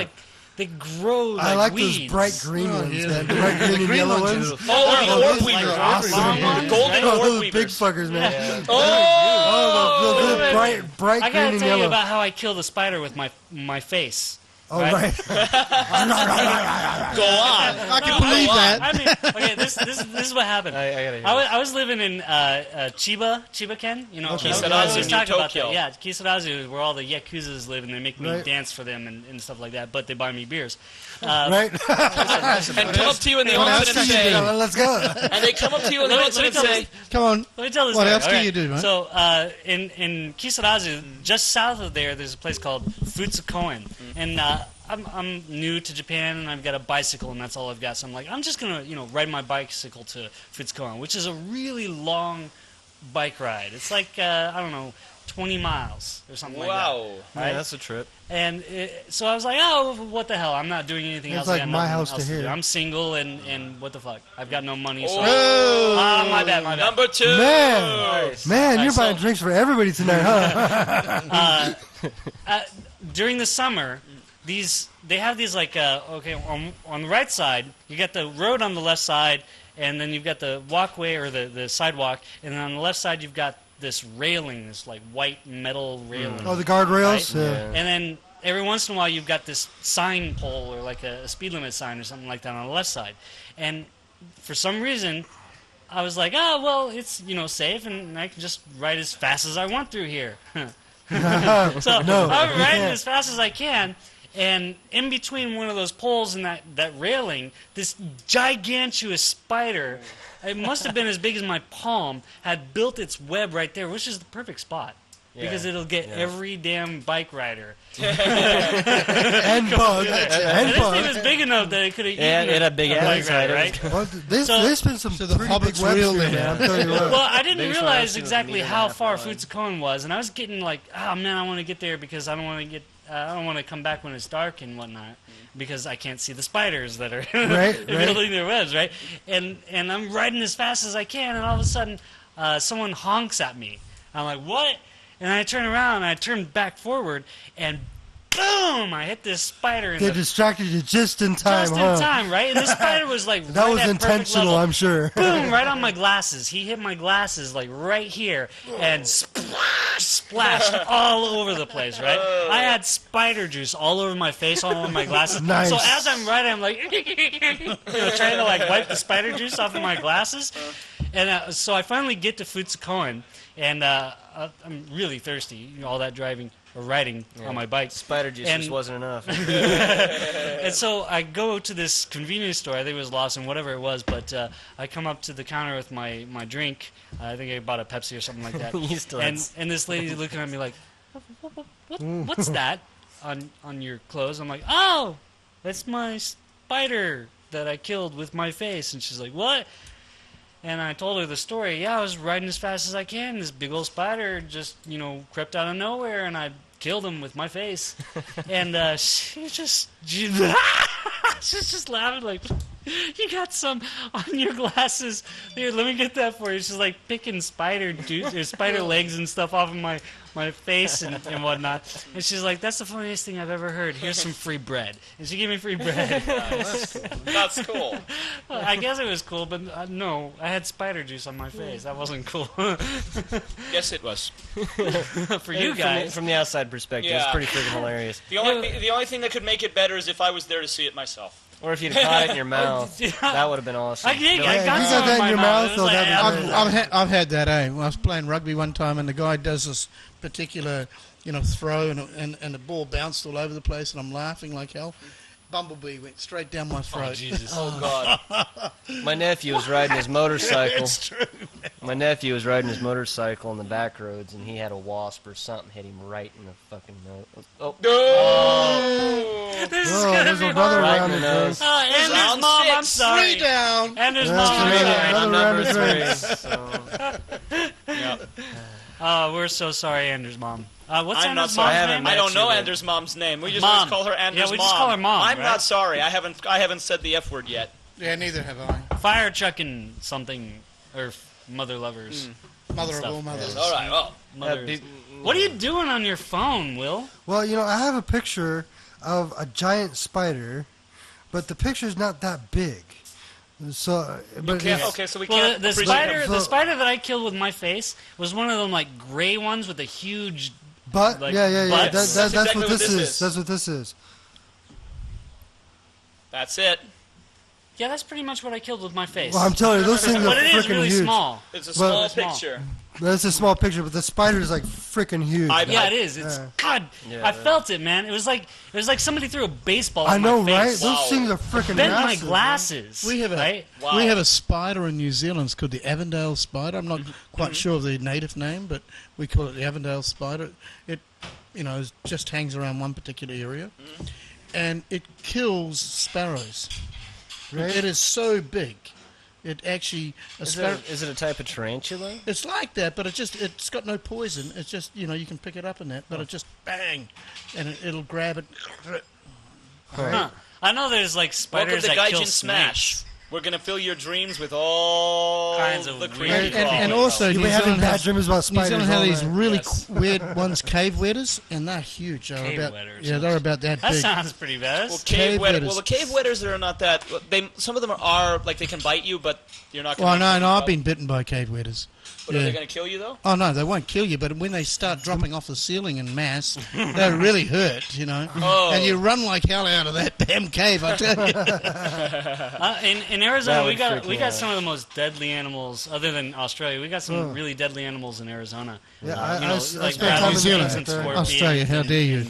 they grow like I like weeds. those bright green Oh, ones, yeah. man. The bright green and green yellow ones ones. are- Oh, the orb Like weavers. awesome. long ones, Golden right? orb Those big weavers. fuckers, man. Oh! Oh, the bright I green gotta and tell you yellow. about how I killed a spider with my face. Oh, right? right. Go on. I can believe that. I mean, okay, this is what happened. I gotta hear I was living in Chiba Ken, you know. Kisarazu, I always near talk about Tokyo. that. Yeah, Kisarazu is where all the yakuzas live, and they make me Right. dance for them and stuff like that. But they buy me beers. Right? And come up to you in the What onsen else and do you say, do? Let's go. and they come up to you in the Let me onsen and tell say, Come on. Let me tell this What story. else can Okay. you do, man? So in Kisarazu, just south of there's a place called Futsukoen, and I'm new to Japan, and I've got a bicycle, and that's all I've got. So I'm like, I'm just gonna ride my bicycle to Futsukoen, which is a really long bike ride. It's like I don't know, 20 miles or something like that. wow. Right? Yeah, that's a trip. And so I was like, oh, what the hell? I'm not doing anything It's else. like I got my nothing house to else do. here. I'm single, and what the fuck? I've got no money. So Oh. my bad. Number two. Man, man, you're so- buying drinks for everybody tonight, huh? During the summer, they have these like on the right side you got the road on the left side, and then you've got the walkway or the sidewalk, and then on the left side you've got this railing, this like white metal railing. Oh, the guardrails? Right? Yeah. And then every once in a while you've got this sign pole or like a speed limit sign or something like that on the left side. And for some reason, I was like, oh, well, it's, safe, and I can just ride as fast as I want through here. So No, I'm you riding can't. as fast as I can, and in between one of those poles and that railing, this gigantuous spider, it must have been as big as my palm, had built its web right there, which is the perfect spot. Because it'll get every damn bike rider. And bug. And And this thing bug. was big enough that it could have eaten Yeah, it had big a ass, bike rider, right? right? Well, there's been some So the pretty big Hobbit's webs real here, then. man. I'm telling you what. Well, I didn't Biggest one I've realize seen was exactly a meter how and a half far wide. Futsukoen was, and I was getting like, oh man, I want to get there because I don't want to come back when it's dark and whatnot, because I can't see the spiders that are Right. building their webs, right? And I'm riding as fast as I can, and all of a sudden, someone honks at me. I'm like, what? And I turn around, and I turn back forward, and boom! I hit this spider in They the distracted you just in time, just huh? in time, right? And this spider was like That right was at perfect intentional, level. I'm sure. Boom! Right on my glasses. He hit my glasses like right here and splashed all over the place. Right? I had spider juice all over my face, all over my glasses. Nice. So as I'm riding, I'm like, trying to like wipe the spider juice off of my glasses. And so I finally get to Futsukoen, and I'm really thirsty. All that driving or riding on my bike. Spider juice And- just wasn't enough. And so I go to this convenience store. I think it was Lawson, whatever it was. But I come up to the counter with my drink. I think I bought a Pepsi or something like that. You still had and this lady's looking at me like, what's that on your clothes? I'm like, oh, that's my spider that I killed with my face. And she's like, what? And I told her the story. Yeah, I was riding as fast as I can. This big old spider just, crept out of nowhere, and I killed him with my face. And she's just laughing like, You got some on your glasses. Here, let me get that for you. She's like picking spider legs and stuff off of my face and whatnot. And she's like, that's the funniest thing I've ever heard. Here's some free bread. And she gave me free bread. That's cool. Well, I guess it was cool, but no, I had spider juice on my face. That wasn't cool. Yes, it was. For you guys. From the outside perspective, it's pretty freaking hilarious. The only thing that could make it better is if I was there to see it myself. Or if you'd caught it in your mouth, that would have been awesome. I got you got some that in in your my mouth, It was so like, that I've had that. I was playing rugby one time, and the guy does this particular, throw, and the ball bounced all over the place, and I'm laughing like hell. Bumblebee went straight down my throat. Oh, Jesus. Oh, God. My nephew was riding his motorcycle. It's true. My nephew was riding his motorcycle on the back roads, and he had a wasp or something hit him right in the fucking nose. Oh, This is Oh, gonna there's be another hard. round of nose. drinks. Anders' Round mom, I'm 6, sorry. 3 down. Anders' Yeah, mom, I'm another- sorry. another I'm round number of 3. drinks. So. We're so sorry, Anders' mom. What's I'm not Anders' sorry. mom's I name? haven't I don't know Actually, Anders' mom's name. We just Mom. always call her Anders' Yeah, we mom. just call her Mom, I'm right? not sorry. I haven't said the F word yet. Yeah, neither have I. Fire chucking something, or mother lovers. Mother Stuff. of all mothers. All right. Well, Mothers. What are you doing on your phone, Will? Well, I have a picture of a giant spider, but the picture's not that big. So, but it's- okay, so we Well, can't. the appreciate- spider, the So- spider that I killed with my face was one of them like gray ones with a huge. but like yeah. butts. That's exactly what what this this is. is. That's what this is. That's it. Yeah, that's pretty much what I killed with my face. Well, I'm telling you, those things are but it is freaking really huge. small. It's a Well- small Small. picture. That's a small picture, but the spider's like freaking huge. Yeah, it is. It's Yeah. God. Yeah, I felt it, man. It was like somebody threw a baseball. I in know, my right? face. Those Wow. things are freaking Bent my massive. man. glasses. We have a right. Wow. we have a spider in New Zealand. It's called the Avondale spider. I'm not quite sure of the native name, but we call it the Avondale spider. It, just hangs around one particular area, and it kills sparrows. Right? It is so big. It actually Is it a type of tarantula? It's like that, but it's got no poison. It's just you can pick it up in that, but it just bang, and it'll grab it. Huh. I know there's like Welcome spiders to that kill Gaijin Smash. snakes. We're gonna fill your dreams with all Kinds of the weird creepy And- And crawlers. also, You've New been having Zealand bad has dreams about New spiders Zealand has all these night. really Yes. weird ones, cave wetters, and they're huge. They're Cave about, wetters. yeah, they're about that That big. sounds pretty bad. Well, Cave wetters. the cave wetters are not that. Some of them are like they can bite you, but you're not. Well, Gonna no, I've been bitten by cave wetters. But are Yeah. they gonna kill you though? Oh no, they won't kill you, but when they start dropping off the ceiling in mass, they really hurt, Oh. And you run like hell out of that damn cave, I tell you. In Arizona, That we would got freak me some out. of the most deadly animals, other than Australia. We got some really deadly animals in Arizona. Yeah, You I know, spent like time rattlesnakes in New Zealand. and scorpions. Australia, how dare you?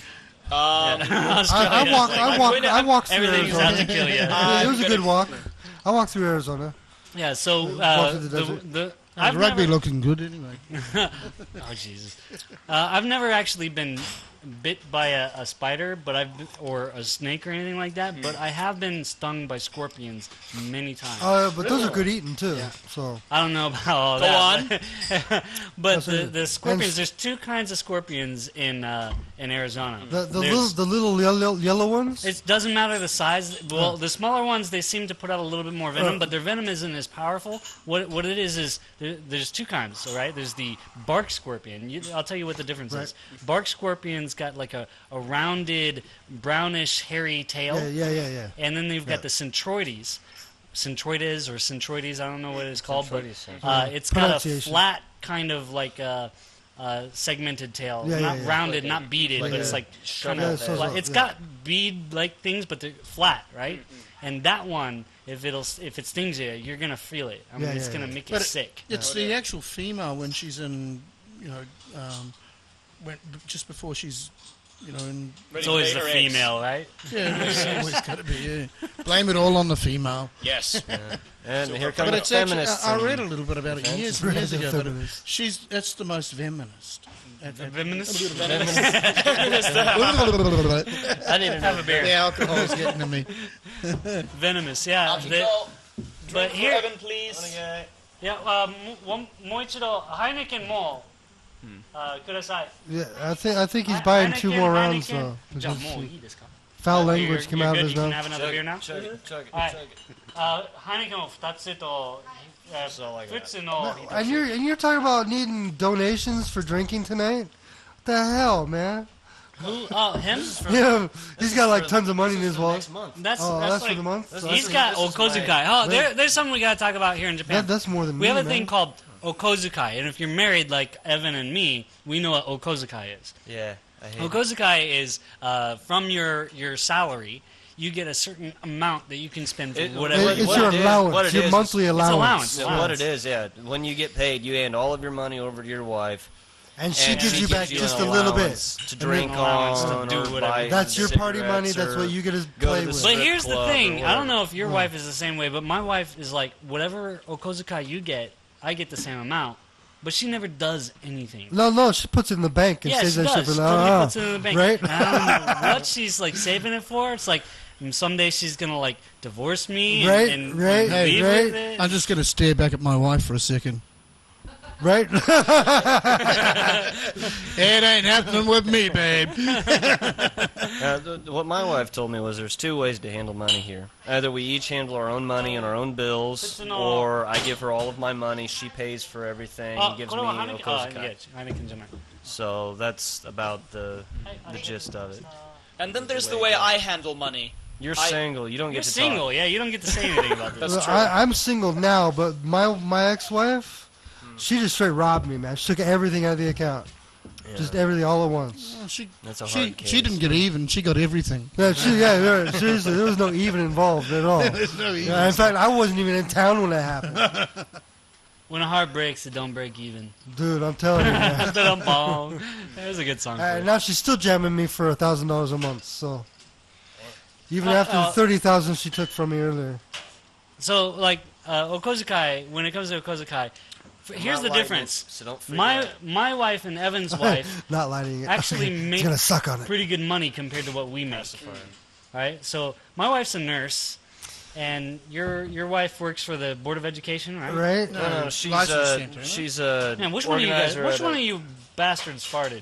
I walked through Everything's Arizona. out to kill you. It was a good walk. I walked through Arizona. Yeah, so Walk through the desert. I've Rugby never, looking good anyway. oh Jesus, I've never actually been bit by a spider, or a snake or anything like that. But I have been stung by scorpions many times. But those are good eating too. So I don't know about all Go that. But That's the scorpions, and- there's two kinds of scorpions in Arizona. the There's- little yellow ones. It doesn't matter the size. Well, the smaller ones, they seem to put out a little bit more venom, but their venom isn't as powerful. What it is there's two kinds, all right? There's the bark scorpion. I'll tell you what the difference is. Bark scorpion's got like a rounded, brownish, hairy tail. Yeah. And then they've got the centroides. Centroides or centroides, I don't know what it's called, but it's got a Pronunciation. flat kind of like segmented tail. Yeah, not yeah. rounded, Like not beaded, like but it's a like kind Yeah, of so- flat. so, It's yeah. got bead-like things, but they're flat, right? And that one, if it stings you, you're gonna feel it. I mean, Yeah, it's yeah, gonna yeah. make you But sick. It's the actual female when she's in, just before she's, in. It's always the female, right? Yeah, it's always got to be. Yeah. Blame it all on the female. Yes. And here come But the it's actually, feminists. I read and- a little bit about it years and years ago. But that's the most venomous. Feminist? I need to Have know. a beer. The alcohol's getting to me. Venomous, yeah. But here, Evan, please. yeah, もう一度ハイネケンもください。 Yeah, I think he's buying 2 more rounds though. じゃあもういいですか？ Foul language came out of his You can mouth. have another beer now? Chug it, chug it, All right. chug it. ハイネケンを2つと、That's all I got. 普通の And you're talking about needing donations for drinking tonight? What the hell, man? Who? Oh, him? Yeah, he's got like tons of money in his wallet. Next month. That's That's like, for the month. So He's that's- got okozukai. Oh, there's something we gotta talk about here in Japan. that's more than We me, have a man. thing called okozukai, and if you're married like Evan and me, we know what okozukai is. Yeah, I hate it. Okozukai is from your salary. You get a certain amount that you can spend for whatever. It's what your it is- allowance, what it your is- monthly It's allowance. allowance. What it is, yeah. When you get paid, you hand all of your money over to your wife. And she and gives you back gives just an a little bit. allowance to drink allowance to on do or whatever. buy That's your party money. cigarettes That's or what you get to go play to the with. But strip here's the club or thing. I don't whatever. know if your wife is the same way, but my wife is like, whatever okozukai you get, I get the same amount. But she never does anything. No, she puts it in the bank and Yeah, saves she that shit does. for She totally now. puts it in the bank. Right? And I don't know what she's like saving it for. It's like someday she's gonna like divorce me Right, and right, leave right. with it. I'm just going to stare back at my wife for a second. Right? It ain't happening with me, babe. What my wife told me was there's two ways to handle money here. Either we each handle our own money and our own bills, or I give her all of my money, she pays for everything, gives me これはハネケン、あ、い okozukai. や、ハネケンじゃない。 So that's about the gist of it. And then there's the way I handle money. You're I- single, you don't You're get to single, yeah. You don't get to say anything about this. That's true. I'm single now, but my ex-wife, she just straight robbed me, man. She took everything out of the account. Yeah. Just everything all at once. Well, she That's a she, hard case. she didn't get even. She got everything. Yeah, seriously, there was no even involved at all. There's no even. Yeah, in fact, I wasn't even in town when that happened. When a heart breaks, it don't break even. Dude, I'm telling you, man. There's a good song for it. Now she's still jamming me for $1,000 a month, so. Even after the 30,000 she took from me earlier. So, like, okozukai, when it comes to okozukai, here's the Not lighting difference. it, so don't freak out. My wife and Evan's wife Not lighting it. actually He's make gonna suck on it. pretty good money compared to what we make. Right? So, my wife's a nurse, and your wife works for the Board of Education, right? Right? No, she's License center, isn't she's a Man, which one of you guys? organizer Which at one a- of you bastards farted?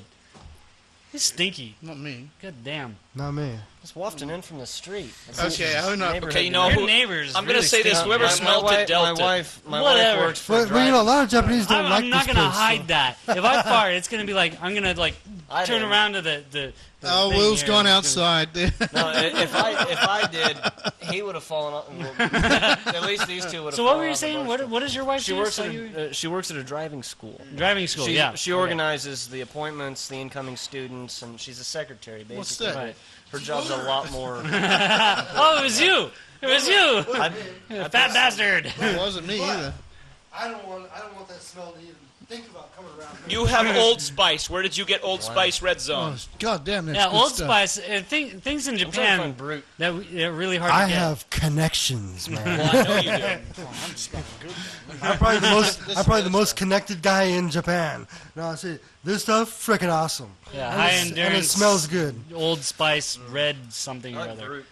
He's stinky. Not me. God damn. Not me. It's wafting in from the street. Okay, I know. Okay, you know Your who? neighbors. I'm gonna really say this: stink. whoever smelt it dealt my it. wife Whatever. works for a But you know, a drive. lot of Japanese don't I'm like not this gonna place, hide so- that. If I fart, it's gonna be like I'm gonna like I turn didn't. around to the Oh, thing Will's here. gone outside. No, if I did, he would have fallen off. At least these two would have. So what were you saying? What is your wife She do? works So at you- she works at a driving school. driving school. She, yeah. She organizes the appointments, the incoming students, and she's a secretary. Basically, What's that? Right. Her job's a lot more. Oh, it was you. It was you. Fat bastard. It wasn't me either. I don't want that smell to even think about coming around. You have Old Spice. Where did you get Old Spice Red Zone? Oh, God damn, that's Yeah, good Old stuff. Spice. Things in I'm trying to Japan find brute. that are really hard I to get. have connections, man. Well, I know you do. I'm probably the most connected guy in Japan. No, I see this stuff freaking awesome. Yeah, And high it's- and it endurance. smells good. Old Spice Red something I or like other. brute.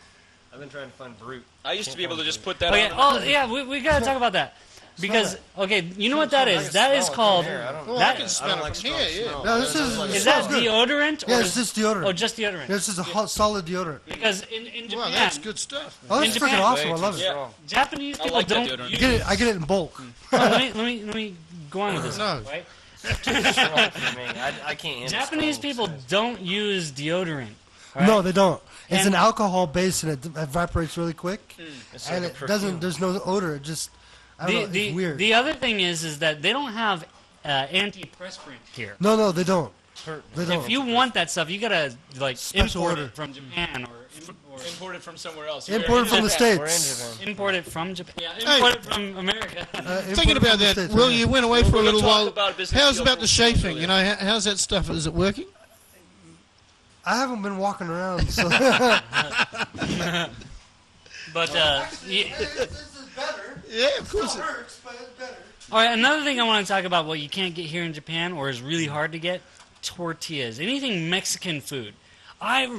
I've been trying to find brute. I used to be able to just put that Okay. on. Oh yeah, we gotta talk about that because okay, you know what that I is? can That smell is it from called. here. I don't Well, That- I can I smell don't it like from strong here, yeah. smell. No, this is- Like- Is smells that good. deodorant? Yeah, or it's just deodorant. Oh, just deodorant. This is a hot, solid deodorant. Because in Japan, Wow, that's good stuff. Oh, In that's freaking Japan- awesome. I love it. Yeah. Japanese I people like that don't. deodorant. use- I get it in bulk. Oh, let me go on with this. No. Right? It's strong for me. I can't handle Japanese strong people smells. don't use deodorant. all right? No, they don't. It's And- an alcohol base and it evaporates really quick, It's and like a it perfume. doesn't. There's no odor. It just. I don't know. It's weird. The other thing is that they don't have antiperspirant here. No, they don't. They don't. If you want that stuff, you gotta like Special import order. it from Japan or Imported from somewhere else. Imported from the We're in States. Japan. import it from Japan. Yeah, import it from America. Imported Thinking from about the that, States, Will, yeah. you went away for a We're gonna little talk while. about business How's deals about the with chafing? Australia. You know, how's that stuff? Is it working? I haven't been walking around, so. But This is better. Yeah, of course. hurts, but it's better. all right, another thing I want to talk about what you can't get here in Japan or is really hard to get: tortillas. Anything Mexican food.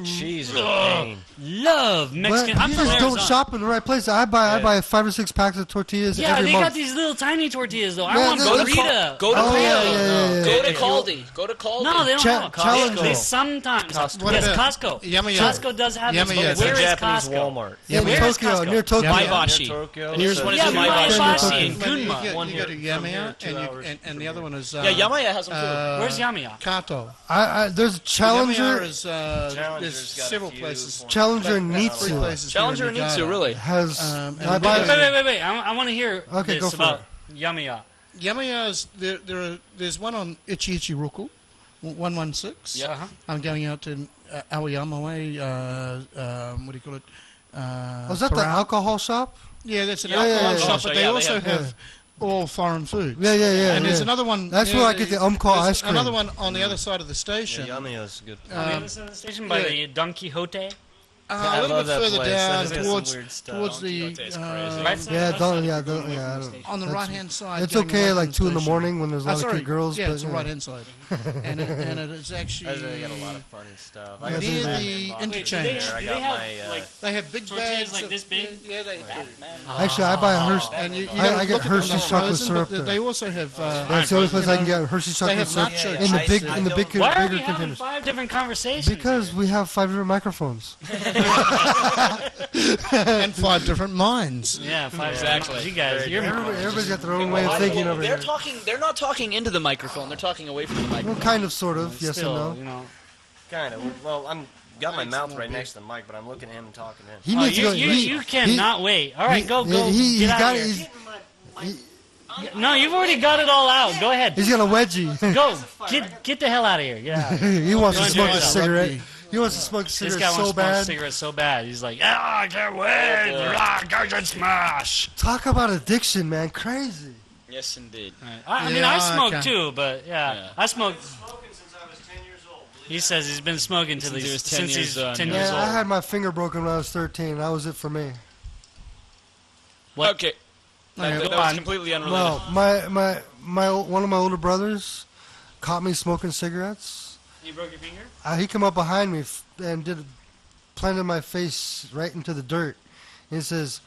Cheese is a pain. love Mexican. But I'm you from just don't Arizona. shop in the right place. I buy 5 or 6 packs of tortillas Yeah, every they month. got these little tiny tortillas though. I Yeah, want they're- burrito. Go to Oh, Caldi. yeah. Go to Caldi. Go to Caldi. No, they don't Cha- have a Costco. Challenger. They sometimes. What Yes, about Costco. Yummy Costco does have Yummy this. Yes. But It's where a is Japanese Costco? Walmart. Yeah, Where is Tokyo, Costco? near Tokyo. Maibashi. Near Tokyo. This one is Yeah, in Maibashi. Maibashi and You Gunma. One go here to from Yamiya, here, 2 and, hours. and the other one is... Yeah, Yamaya has them too. Where's Yamiya? Kato. There's Challenger. Yamiya is, Challenger's there's got a several few places. for- Challenger and Three Nitsu places Challenger here and in Nitsu, Nagano. really? has. and I buy. Wait. I want to hear Okay, this go for about Yamiya. Yamiya's, there's one on Ichi Ichi Roku, 116. Yeah. I'm going out to Aoyama Way, what do you call it? Was that the Parao. alcohol shop? Yeah, that's an Yeah, alcohol yeah, shop, yeah. but So, they yeah, they also have- have all foreign foods. Yeah. And there's yeah. another one. That's near where I get the Umko there's ice cream. Another one on the other side of the station. Yeah, Yamiya's good. On the other side of the station by yeah. the Don Quixote. A little love bit that further place. down That has towards some weird stuff. towards the Quixote is crazy. Right side Yeah, of the don't. station? Yeah, don't. Yeah. I don't- on the that's- right hand side. It's going okay away at like from 2 in the station. morning when there's a lot of sorry. cute girls. Yeah, but, it's the right hand side, and it is actually They got a lot of funny stuff. Yeah, I got near some the Batman boxes interchange. there. I Do got they have, my. like, they have big tortillas bags like of- this big? Yeah, they. Actually, I buy a Hershey. And you I gotta get look at them, Hershey's they're chocolate frozen, syrup but there. They also have. That's the only place I can get Hershey's They chocolate have syrup nacho in the big cheese. in the big Why are we bigger having containers. 5 different conversations? Because we have 5 different microphones. and 5 different minds. Yeah, 5 Exactly. You guys, you're Everybody's got their own way of thinking over They're here. talking. They're not talking into the microphone. They're talking away from the Well, microphone. kind of, sort of, yes still, and you no. know. Kind of. Well, I'm got my mouth right next to the mic, but I'm looking at him and talking to him. He Oh, needs to go. you cannot wait. All right, go. He Get out got of it. here. No, you've already got it all out. Go ahead. He's got a wedgie. Go. Get the hell out of here. Get out. He wants to Don't smoke do a it. cigarette. He wants to smoke a This cigarette guy wants so to smoke bad. cigarettes so bad. He's like, I can't wait. Gaijin smash. Talk about addiction, man. Crazy. Yes, indeed. I mean, Yeah, I smoke okay. too, but Yeah. I smoke. Smoking since I was 10 years old. He says he's been smoking Since he was 10 since years he's old. 10 Yeah, years Yeah, I old. had my finger broken when I was 13. That was it for me. What? Okay. Okay, That go was on. completely unrelated. Well, my one of my older brothers caught me smoking cigarettes. You broke your finger? He came up behind me and planted my face right into the dirt. And he says,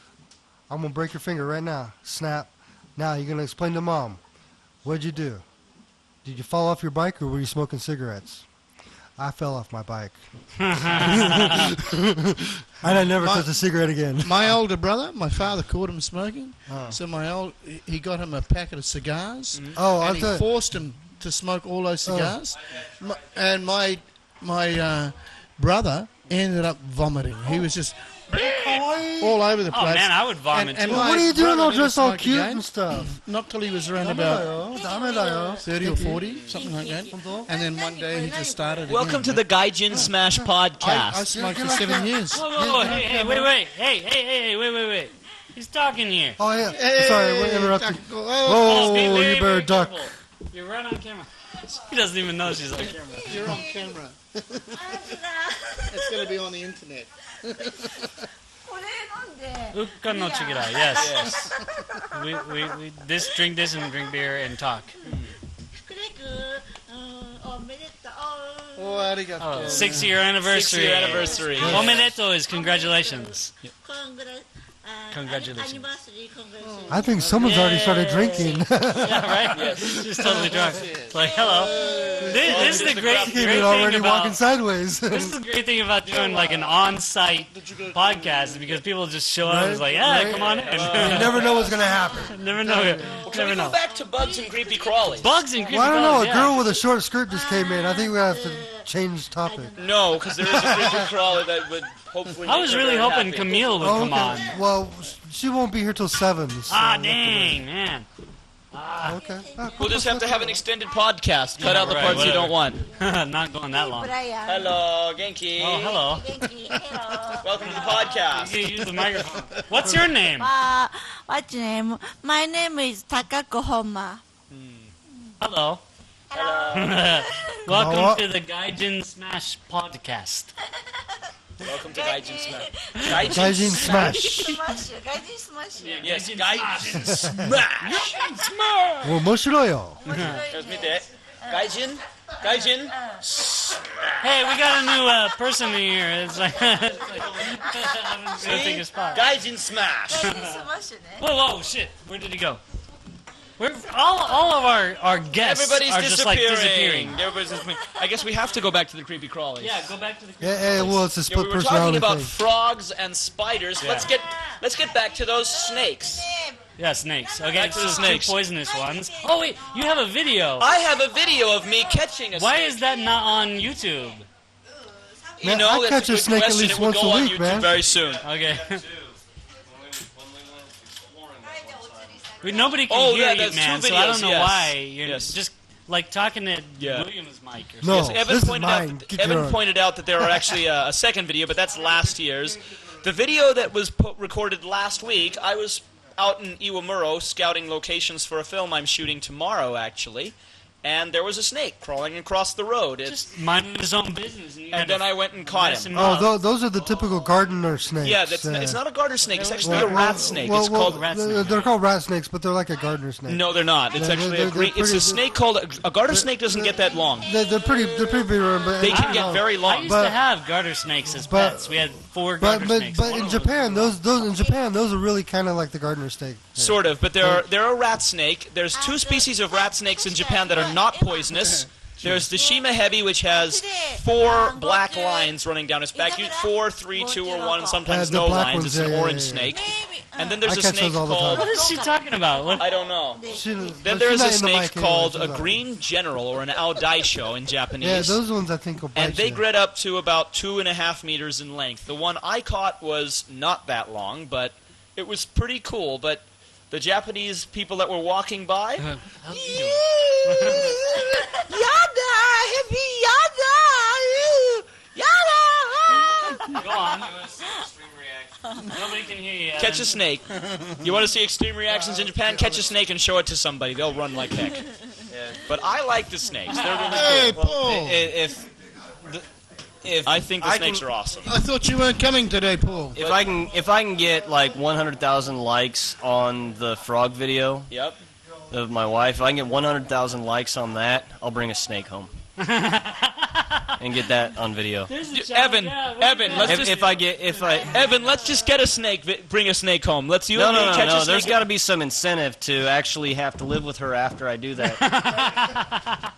"I'm gonna break your finger right now." Snap. Now you're gonna explain to Mom. What'd you do? Did you fall off your bike or were you smoking cigarettes? I fell off my bike. And I never touched a cigarette again. My older brother, my father caught him smoking, Oh. so he got him a packet of cigars, Oh, I and he thought. forced him to smoke all those cigars. And my brother ended up vomiting. He was just all over the Oh place. man, I would vomit And too. my What are you doing brother all never dressed all smoked cute again. and stuff? Not till he was around about ダメだよ. 30 or 40, something like that. And then one day he just started Welcome to again. the Gaijin Smash I podcast. smoked for 7 years. Whoa, hey, wait. He's talking here. Oh yeah. Sorry, we're interrupting. Oh, Oh, Be you better very duck. careful. You're right on camera. He doesn't even know she's on camera. you're on camera. It's going to be on the internet. これ飲んで Ukka no chigara, yes. We drink this and drink beer and talk. クレイクおめでとう Oh, arigato. Oh, 6-year anniversary. 6-year anniversary. Omedeto is congratulations. コングラ Congratulations. アニバーサリーコングラチュレーション I think someone's already started drinking. Yeah, right? Yes. She's totally drunk. It's like, hello. This is the great He's thing already about... walking sideways. This is the great thing about doing like an on-site podcast because people just show up and it's like, yeah, come on in. You never know what's gonna happen. Never know. Can we Never go know. back to bugs and creepy crawlies? Bugs and creepy Well, I don't know. A crawlies, girl with a short skirt just came in. I think we have to change topic. No, because there is a creepy crawler that would hopefully. I make was her really very hoping happy. Camille would Oh, come on. okay. Well, she won't be here till 7. So Ah, dang, man. Okay. Ah, We'll just have to have an extended podcast. Cut Yeah, out the right, parts you don't want. Not going that ブ long. ライアン Hello, Genki. Oh, hello. 元気 Hello Welcome to the podcast. You use the microphone. What's your name? What's your name? My name is Takako Homa. Hello. Hello. Welcome to the Gaijin Smash podcast. Welcome to Gaijin Smash. Gaijin Smash. スマッシュ外人スマッシュ Yes, Gaijin Smash. 面白いよ. 面白い Just ね meet Gaijin Gaijin. Hey, we got a new person in here. It's like, take a spot. Gaijin smash. スマッシュね。 Whoa, whoa, shit! Where did he go? We're all of our guests Everybody's are just like disappearing. Everybody's disappearing. I guess we have to go back to the creepy crawlies. Yeah, go back to the. Yeah, well, it's a Yeah, split we were talking personality about thing. frogs and spiders. Yeah. Let's get back to those snakes. Yeah, snakes. Okay, Back to the so snakes. two poisonous ones. Oh wait, you have a video. I have a video of me catching a Why snake. is that not on YouTube? You Man, know, I that's catch a good snake at question. least It will once go a on week, YouTube man. very soon. Okay. When we went exploring that one time. Nobody can Oh, hear yeah, you, that's man. two So I don't videos, know yes. why you're Yes. just like talking to Yeah. William's mic or something. No, Yes, Evan this is pointed mine. out. Get Evan your own. pointed out that there are actually a second video, but that's last year's. The video that was recorded last week, I was out in Iwamuro scouting locations for a film I'm shooting tomorrow, actually, and there was a snake crawling across the road. Just minding his own business. And then I went and caught mess him. him up. Those are the typical gardener snakes. Yeah, it's not a garter snake. It's actually Well, a rat snake. well, It's called rat snake. They're called rat snakes, but they're like a gardener snake. No, they're not. It's They're- actually they're a green. It's pretty- a snake called a garter snake. Doesn't get that long. They're pretty big, but They I can don't get know. very I long. used But- to have garter snakes as but- pets. We had 4 garter But snakes. in Japan, those are really kind of like the gardener snake. Sort of, but they're a rat snake. There's 2 species of rat snakes in Japan that are not poisonous. There's the Shima Heavy, which has 4 black lines running down its back. 4, 3, 2, or 1, and sometimes the no black lines. ones, It's an yeah, orange yeah. snake. And then there's I a catch snake those all the called... time. What is she talking about? What? I don't know. Then Then there's a snake called a green general, or an aodaisho in Japanese. Yeah, those ones I think will bite And they you. get up to about 2.5 meters in length. The one I caught was not that long, but it was pretty cool. But the Japanese people that were walking by, How's he doing? Go on. Nobody can hear you. catch a snake. You want to see extreme reactions in Japan? Catch a snake and show it to somebody. They'll run like heck. But I like the snakes. They're really Hey, cool. Paul! If I think the I snakes can- are awesome. I thought you weren't coming today, Paul. If I can get like 100,000 likes on the frog video Yep. of my wife, if I can get 100,000 likes on that, I'll bring a snake home and get that on video. There's a Evan, child. Evan, let's just Evan, let's just get a snake. Bring a snake home. Let's you No, and me no, no, catch a no. snake. There's got to be some incentive to actually have to live with her after I do that.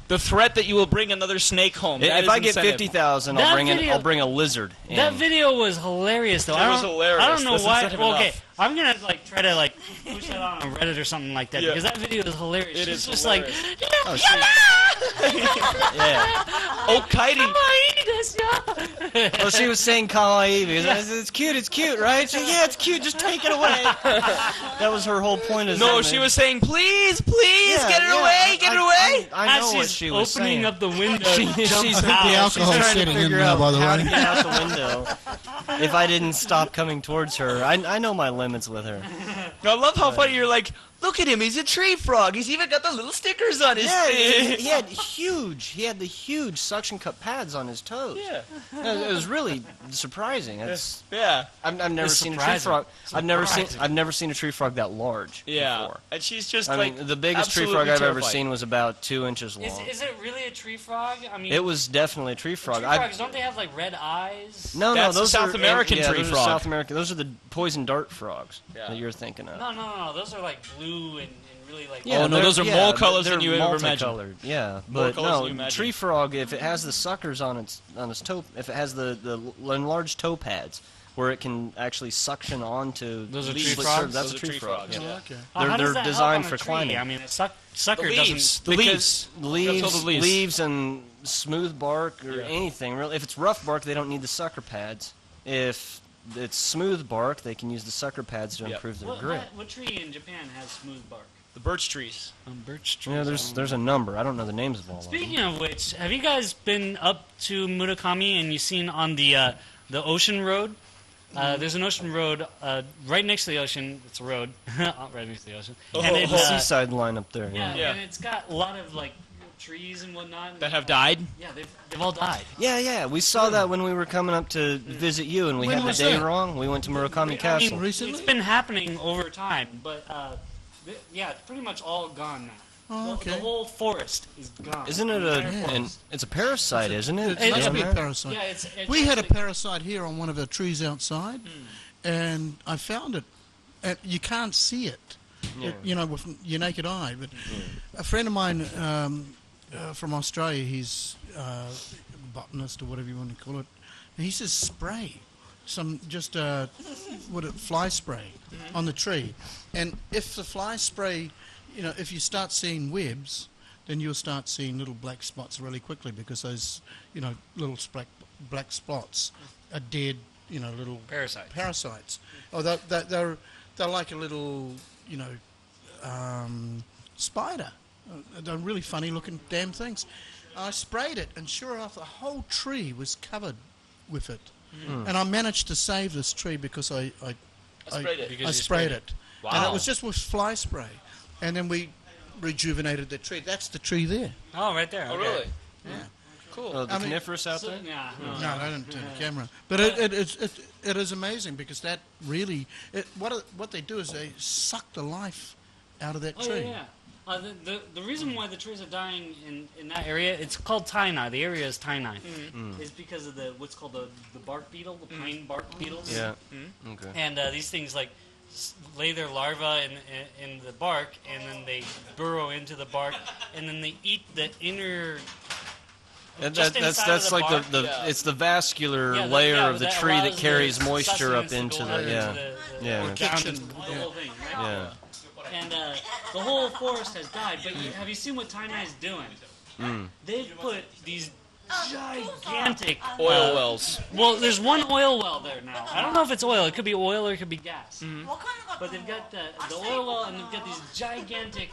The threat that you will bring another snake home. That If is I get incentive. 50,000, That video- I'll bring a lizard. That in. video was hilarious, though. It I was don't- hilarious. I don't know That's why. incentive Well, okay, enough. I'm gonna try to push that on Reddit or something like that Yeah. because that video is hilarious. It She's is just hilarious. Oh, shit. Yeah. Oh, kiting. Well, she was saying kawaii because it's cute, right? She, yeah, it's cute. Just take it away. That was her whole point. Of No, that, she man. was saying, please, Yeah, get it yeah, away, get it away. I know As what she's she was opening saying. up the window, She's jumps the out. alcohol's trying to setting in figure now, out by the how way. to get out the window. If I didn't stop coming towards her, I know my limits with her. I love how funny you're like, look at him, he's a tree frog. He's even got the little stickers on his Yeah, face. he had the huge suction cup pads on his toes. Yeah. It was really surprising. Yeah. I've never It's seen a tree surprising. frog. Surprising. I've never seen a tree frog that large. Yeah. Before. And she's just I like mean, the biggest tree absolutely frog I've ever terrified. seen was about 2 inches long. Is it really a tree frog? I mean, It was definitely a tree frog. tree frogs don't they have like red eyes? No, That's the those South are American yeah, tree those are frog. South American. Those are the poison dart frogs Yeah. that you're thinking of. No. Those are like blue and really like. Oh, no, they're- those are more colors they're than you ever imagined. multicolored. Yeah, More but colors than you no, imagine. tree frog. If it has the suckers on its toe, if it has the enlarged toe pads where it can actually suction onto Those are leaves, tree frogs? That's Those a are tree tree frog. frogs, Yeah. yeah. Okay. How They're does that help designed on a for tree? climbing. I mean, a sucker The doesn't. leaves. Because Leaves. leaves and smooth bark or Yeah. anything really. If it's rough bark, they don't need the sucker pads. If it's smooth bark, they can use the sucker pads to Yep. improve their What, grip. what tree in Japan has smooth bark? The birch trees. Birch trees. Yeah, there's a number. I don't know the names of all of them. Speaking of which, have you guys been up to Murakami and you seen on the ocean road? There's an ocean road right next to the ocean. It's a road right next to the ocean. And The it's, seaside line up there. yeah, Yeah. and it's got a lot of like trees and whatnot. That have died? Yeah, they've all died. Yeah. We saw that when we were coming up to visit you, and we When had the was day that? wrong. We went to Murakami Castle. Recently? It's been happening over time, but yeah, it's pretty much all gone now. Oh, okay. The whole forest is gone. Isn't it it's a parasite, isn't it? It must be Yeah. a parasite. Yeah, it's We had a actually- parasite here on one of our trees outside, and I found it. And you can't see it, with your naked eye. But a friend of mine from Australia, he's a botanist or whatever you want to call it. He says spray fly spray on the tree, and if the fly spray, if you start seeing webs, then you'll start seeing little black spots really quickly because those, little black spots are dead, little parasites. Oh, they're like a little, spider. They're really funny looking damn things. I sprayed it, and sure enough, the whole tree was covered with it. And I managed to save this tree because I sprayed it. Because I you sprayed it. Wow. And it was just with fly spray. And then we rejuvenated the tree. That's the tree there. Oh, right there. Oh, okay. really? Yeah. Cool. The I mean, coniferous out there? Yeah. No, I didn't turn the camera. But it is amazing because that really, what they do is they suck the life out of that Oh, tree. yeah. The reason why the trees are dying in that area, it's called Tainai. The area is Tainai. Is because of what's called the bark beetle, the pine bark beetles. Yeah. Okay. And these things lay their larvae in the bark, and then they burrow into the bark, and then they eat the inner. Just inside That's of the like bark. it's the vascular Yeah, layer of the that tree that allows carries the moisture up sustenance to into go the down yeah. to Kitchen, the whole thing, right? Yeah. And the whole forest has died. But have you seen what Tainai is doing? They've put these gigantic Oil wells. Well, there's one oil well there now. I don't know if it's oil. It could be oil or it could be gas. But they've got the oil well, and they've got these gigantic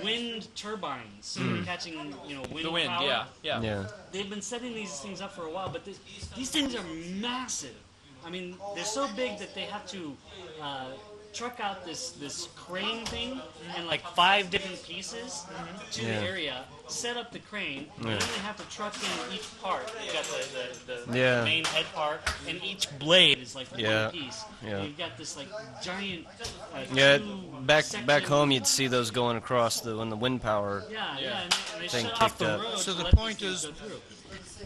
wind turbines catching wind The wind, power. Yeah. They've been setting these things up for a while, but these things are massive. I mean, they're so big that they have to truck out this crane thing and like 5 different pieces to the area, set up the crane, and then they have to truck in each part. You got the main head part, and each blade is like one piece. Yeah. And you've got this like giant. Back section- home, you'd see those going across when the wind power. Yeah, and they Thing shut off kicked the up. road So to the let point these is- things go through.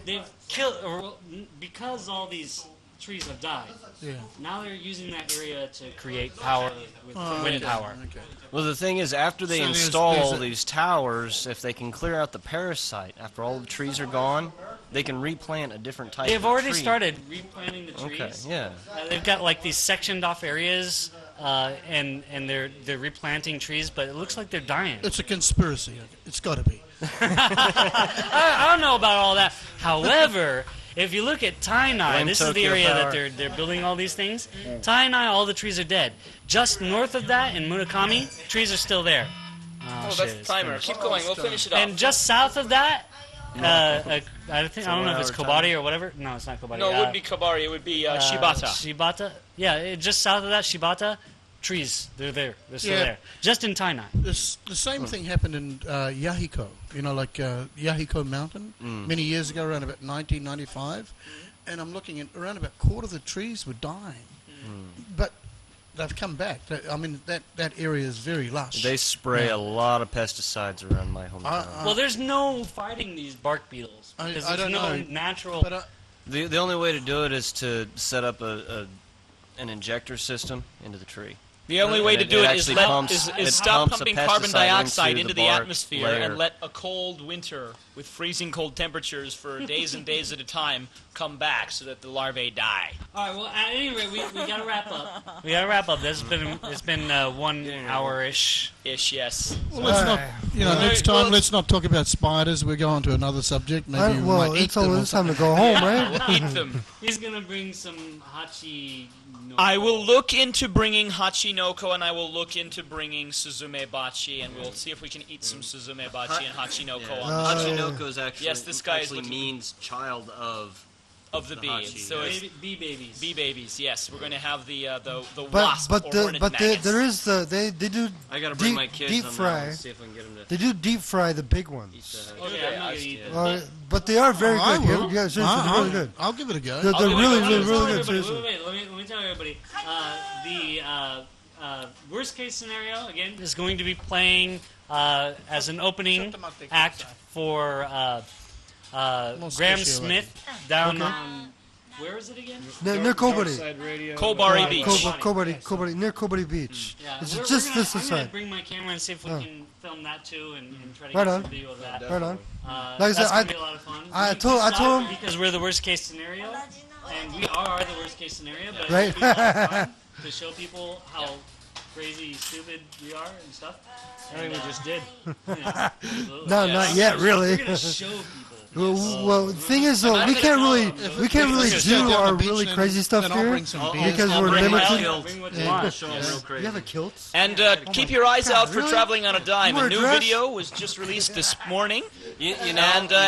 They've killed because all these trees have died. Yeah. Now they're using that area to create power with wind power. Okay. Well, the thing is, after they So there's- install there's all a- these towers, if they can clear out the parasite after all the trees are gone, they can replant a different type. They've of already tree. started replanting the trees. Okay. Yeah. They've got like these sectioned off areas, and they're replanting trees, but it looks like they're dying. It's a conspiracy. It's got to be. I don't know about all that. However, if you look at Tainai, Blame this is the Tokyo area Power. that they're building all these things. Tainai, all the trees are dead. Just north of that, in Murakami, trees are still there. Oh, shit, that's it's the timer. finished. Keep going. We'll finish it off. And just south of that, I don't know if it's 1 hour Kobari or whatever. No, it's not Kobari. No, it wouldn't be Kabari. It would be Shibata. Shibata. Yeah, just south of that, Shibata. Trees, they're there. They're still Yeah. there. Just in Tainai. The same thing happened in Yahiko, Yahiko Mountain, many years ago, around about 1995. And I'm looking at around about a quarter of the trees were dying. But they've come back. I mean, that area is very lush. They spray a lot of pesticides around my hometown. Well, there's no fighting these bark beetles. I Because don't there's no know, natural... But The only way to do it is to set up an injector system into the tree. The only way to It do it actually is pumps- it stop pumps a pumping carbon pesticide dioxide into into the the bark atmosphere layer. and let a cold winter with freezing cold temperatures for days and days at a time come back so that the larvae die. All right, well, at any rate, we got to wrap up. We got to wrap up. It's been 1 hour-ish. Ish, yes. well, let's not, next time, let's not talk about spiders. We'll go on to another subject. Maybe we might eat it's them. almost time to go home, right? Eat them. He's going to bring some hachi... No. I will look into bringing Hachinoko, and I will look into bringing Suzume Bachi, and we'll see if we can eat some Suzume Bachi and Hachinoko on the show. Hachinoko is actually, Yes, this guy is actually looking- means child of Of the bee. Hachi, So it's Bee babies. bee babies. Yes, we're going to have the But wasp or hornet maggots. there is they do I gotta bring deep, my kids deep on that fry. one, see if I can get them to They do deep fry the big eat ones. the Okay, I'm not going to eat Yeah. them. But they are very I good. will. Yeah, seriously, they're really good. I'll give it a go. They're I'll give it a really, go. really, Let me tell really good. everybody- Seriously. Wait, let me tell everybody. worst case scenario, again, is going to be playing as an opening act for Graham Smith down on... Where is it again? Near Kobari. Kobari Beach. Kobari, near Kobari Beach. Yeah, It's we're just gonna, this I'm going side. to bring my camera and see if we can film that too and try to Right get on. some video of that. Right on. Like I that's said, going to be a lot of fun. I We told stop him- because we're the worst case scenario, and we are the worst case scenario, but Right. it'll be a lot of fun to show people how crazy stupid we are and stuff. I think we just did. Yeah, absolutely. No, not yet, really. We're going to show people. Well, the thing is though, we can't really do our really crazy stuff here because we're Bring my limited. kilt. Bring what you Yeah, want. show 'em real crazy. You have a kilt? And keep your eyes out for really? Traveling on a Dime. You A wear a new dress? video was just released this morning. You know, And you know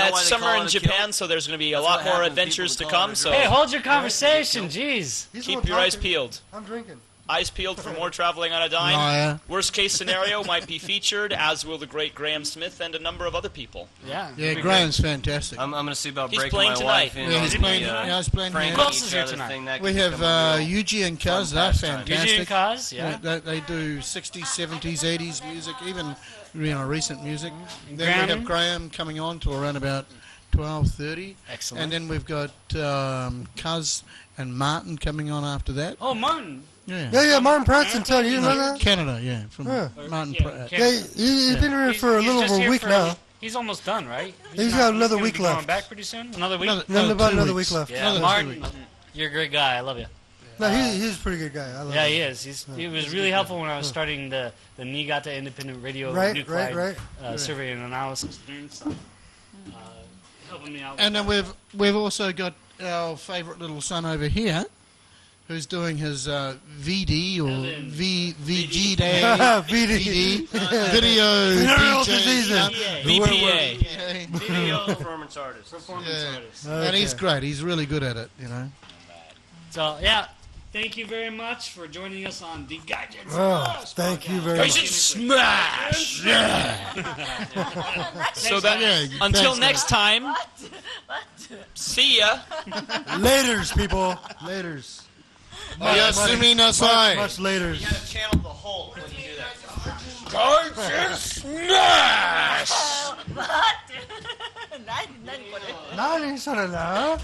it's why they summer call in it a Japan, kilt? so there's going to be a That's lot what more happens. adventures to People call come. it a So Hey, hold your conversation, jeez. He's the keep one your eyes talking. peeled. I'm drinking. Eyes peeled for more Traveling on a Dime. Liar. Worst case scenario might be featured, as will the great Graham Smith and a number of other people. Yeah. Yeah, Graham's fantastic. I'm going to see about He's breaking playing my tonight. wife in Yeah, on he's the, playing. Yeah, he's playing pranking here. Who else each is here other tonight? thing. That We could have become a real Yuji and Kaz. fun They're pastime. Eugene fantastic. Cause, yeah. They do 60s, 70s, 80s music, even recent music. Then we Graham? have Graham coming on to around about 12:30, Excellent. and then we've got Kaz and Martin coming on after that. Oh, Martin. Yeah, Martin Pratt's in town. You didn't know that? Canada, yeah, from Yeah. Martin Yeah, Pratt. Canada. Yeah, he's been here for a He's little just over a here week for now. He's almost done, right? He's got another gonna week be going left. back pretty soon? Another week? About 2 another weeks. week left. Yeah, Another 2 Martin, weeks. you're a great guy. I love you. No, he's a pretty good guy. I love Yeah, him. he is. He was really helpful when I was starting the Niigata Independent Radio Right, Nuclide right. survey and analysis and stuff. Helping me out. And with then we've also got our favourite little son over here, who's doing his VD or Evan. VG day VD. video Neural DJ. diseases. VPA. Yeah. video performance artist. performance Yeah. artist. And he's Okay. great. He's really good at it, you know. So, yeah. Thank you very much for joining us on the Gaijin. Oh, thank you very Gaijin much. Smash! So that Yeah, until thanks, next time, What? see ya. Laters, people. Laters. Yasumi Nasai. Much laters. Channel the whole when you do that. Gaijin Smash! What? 何これ何それな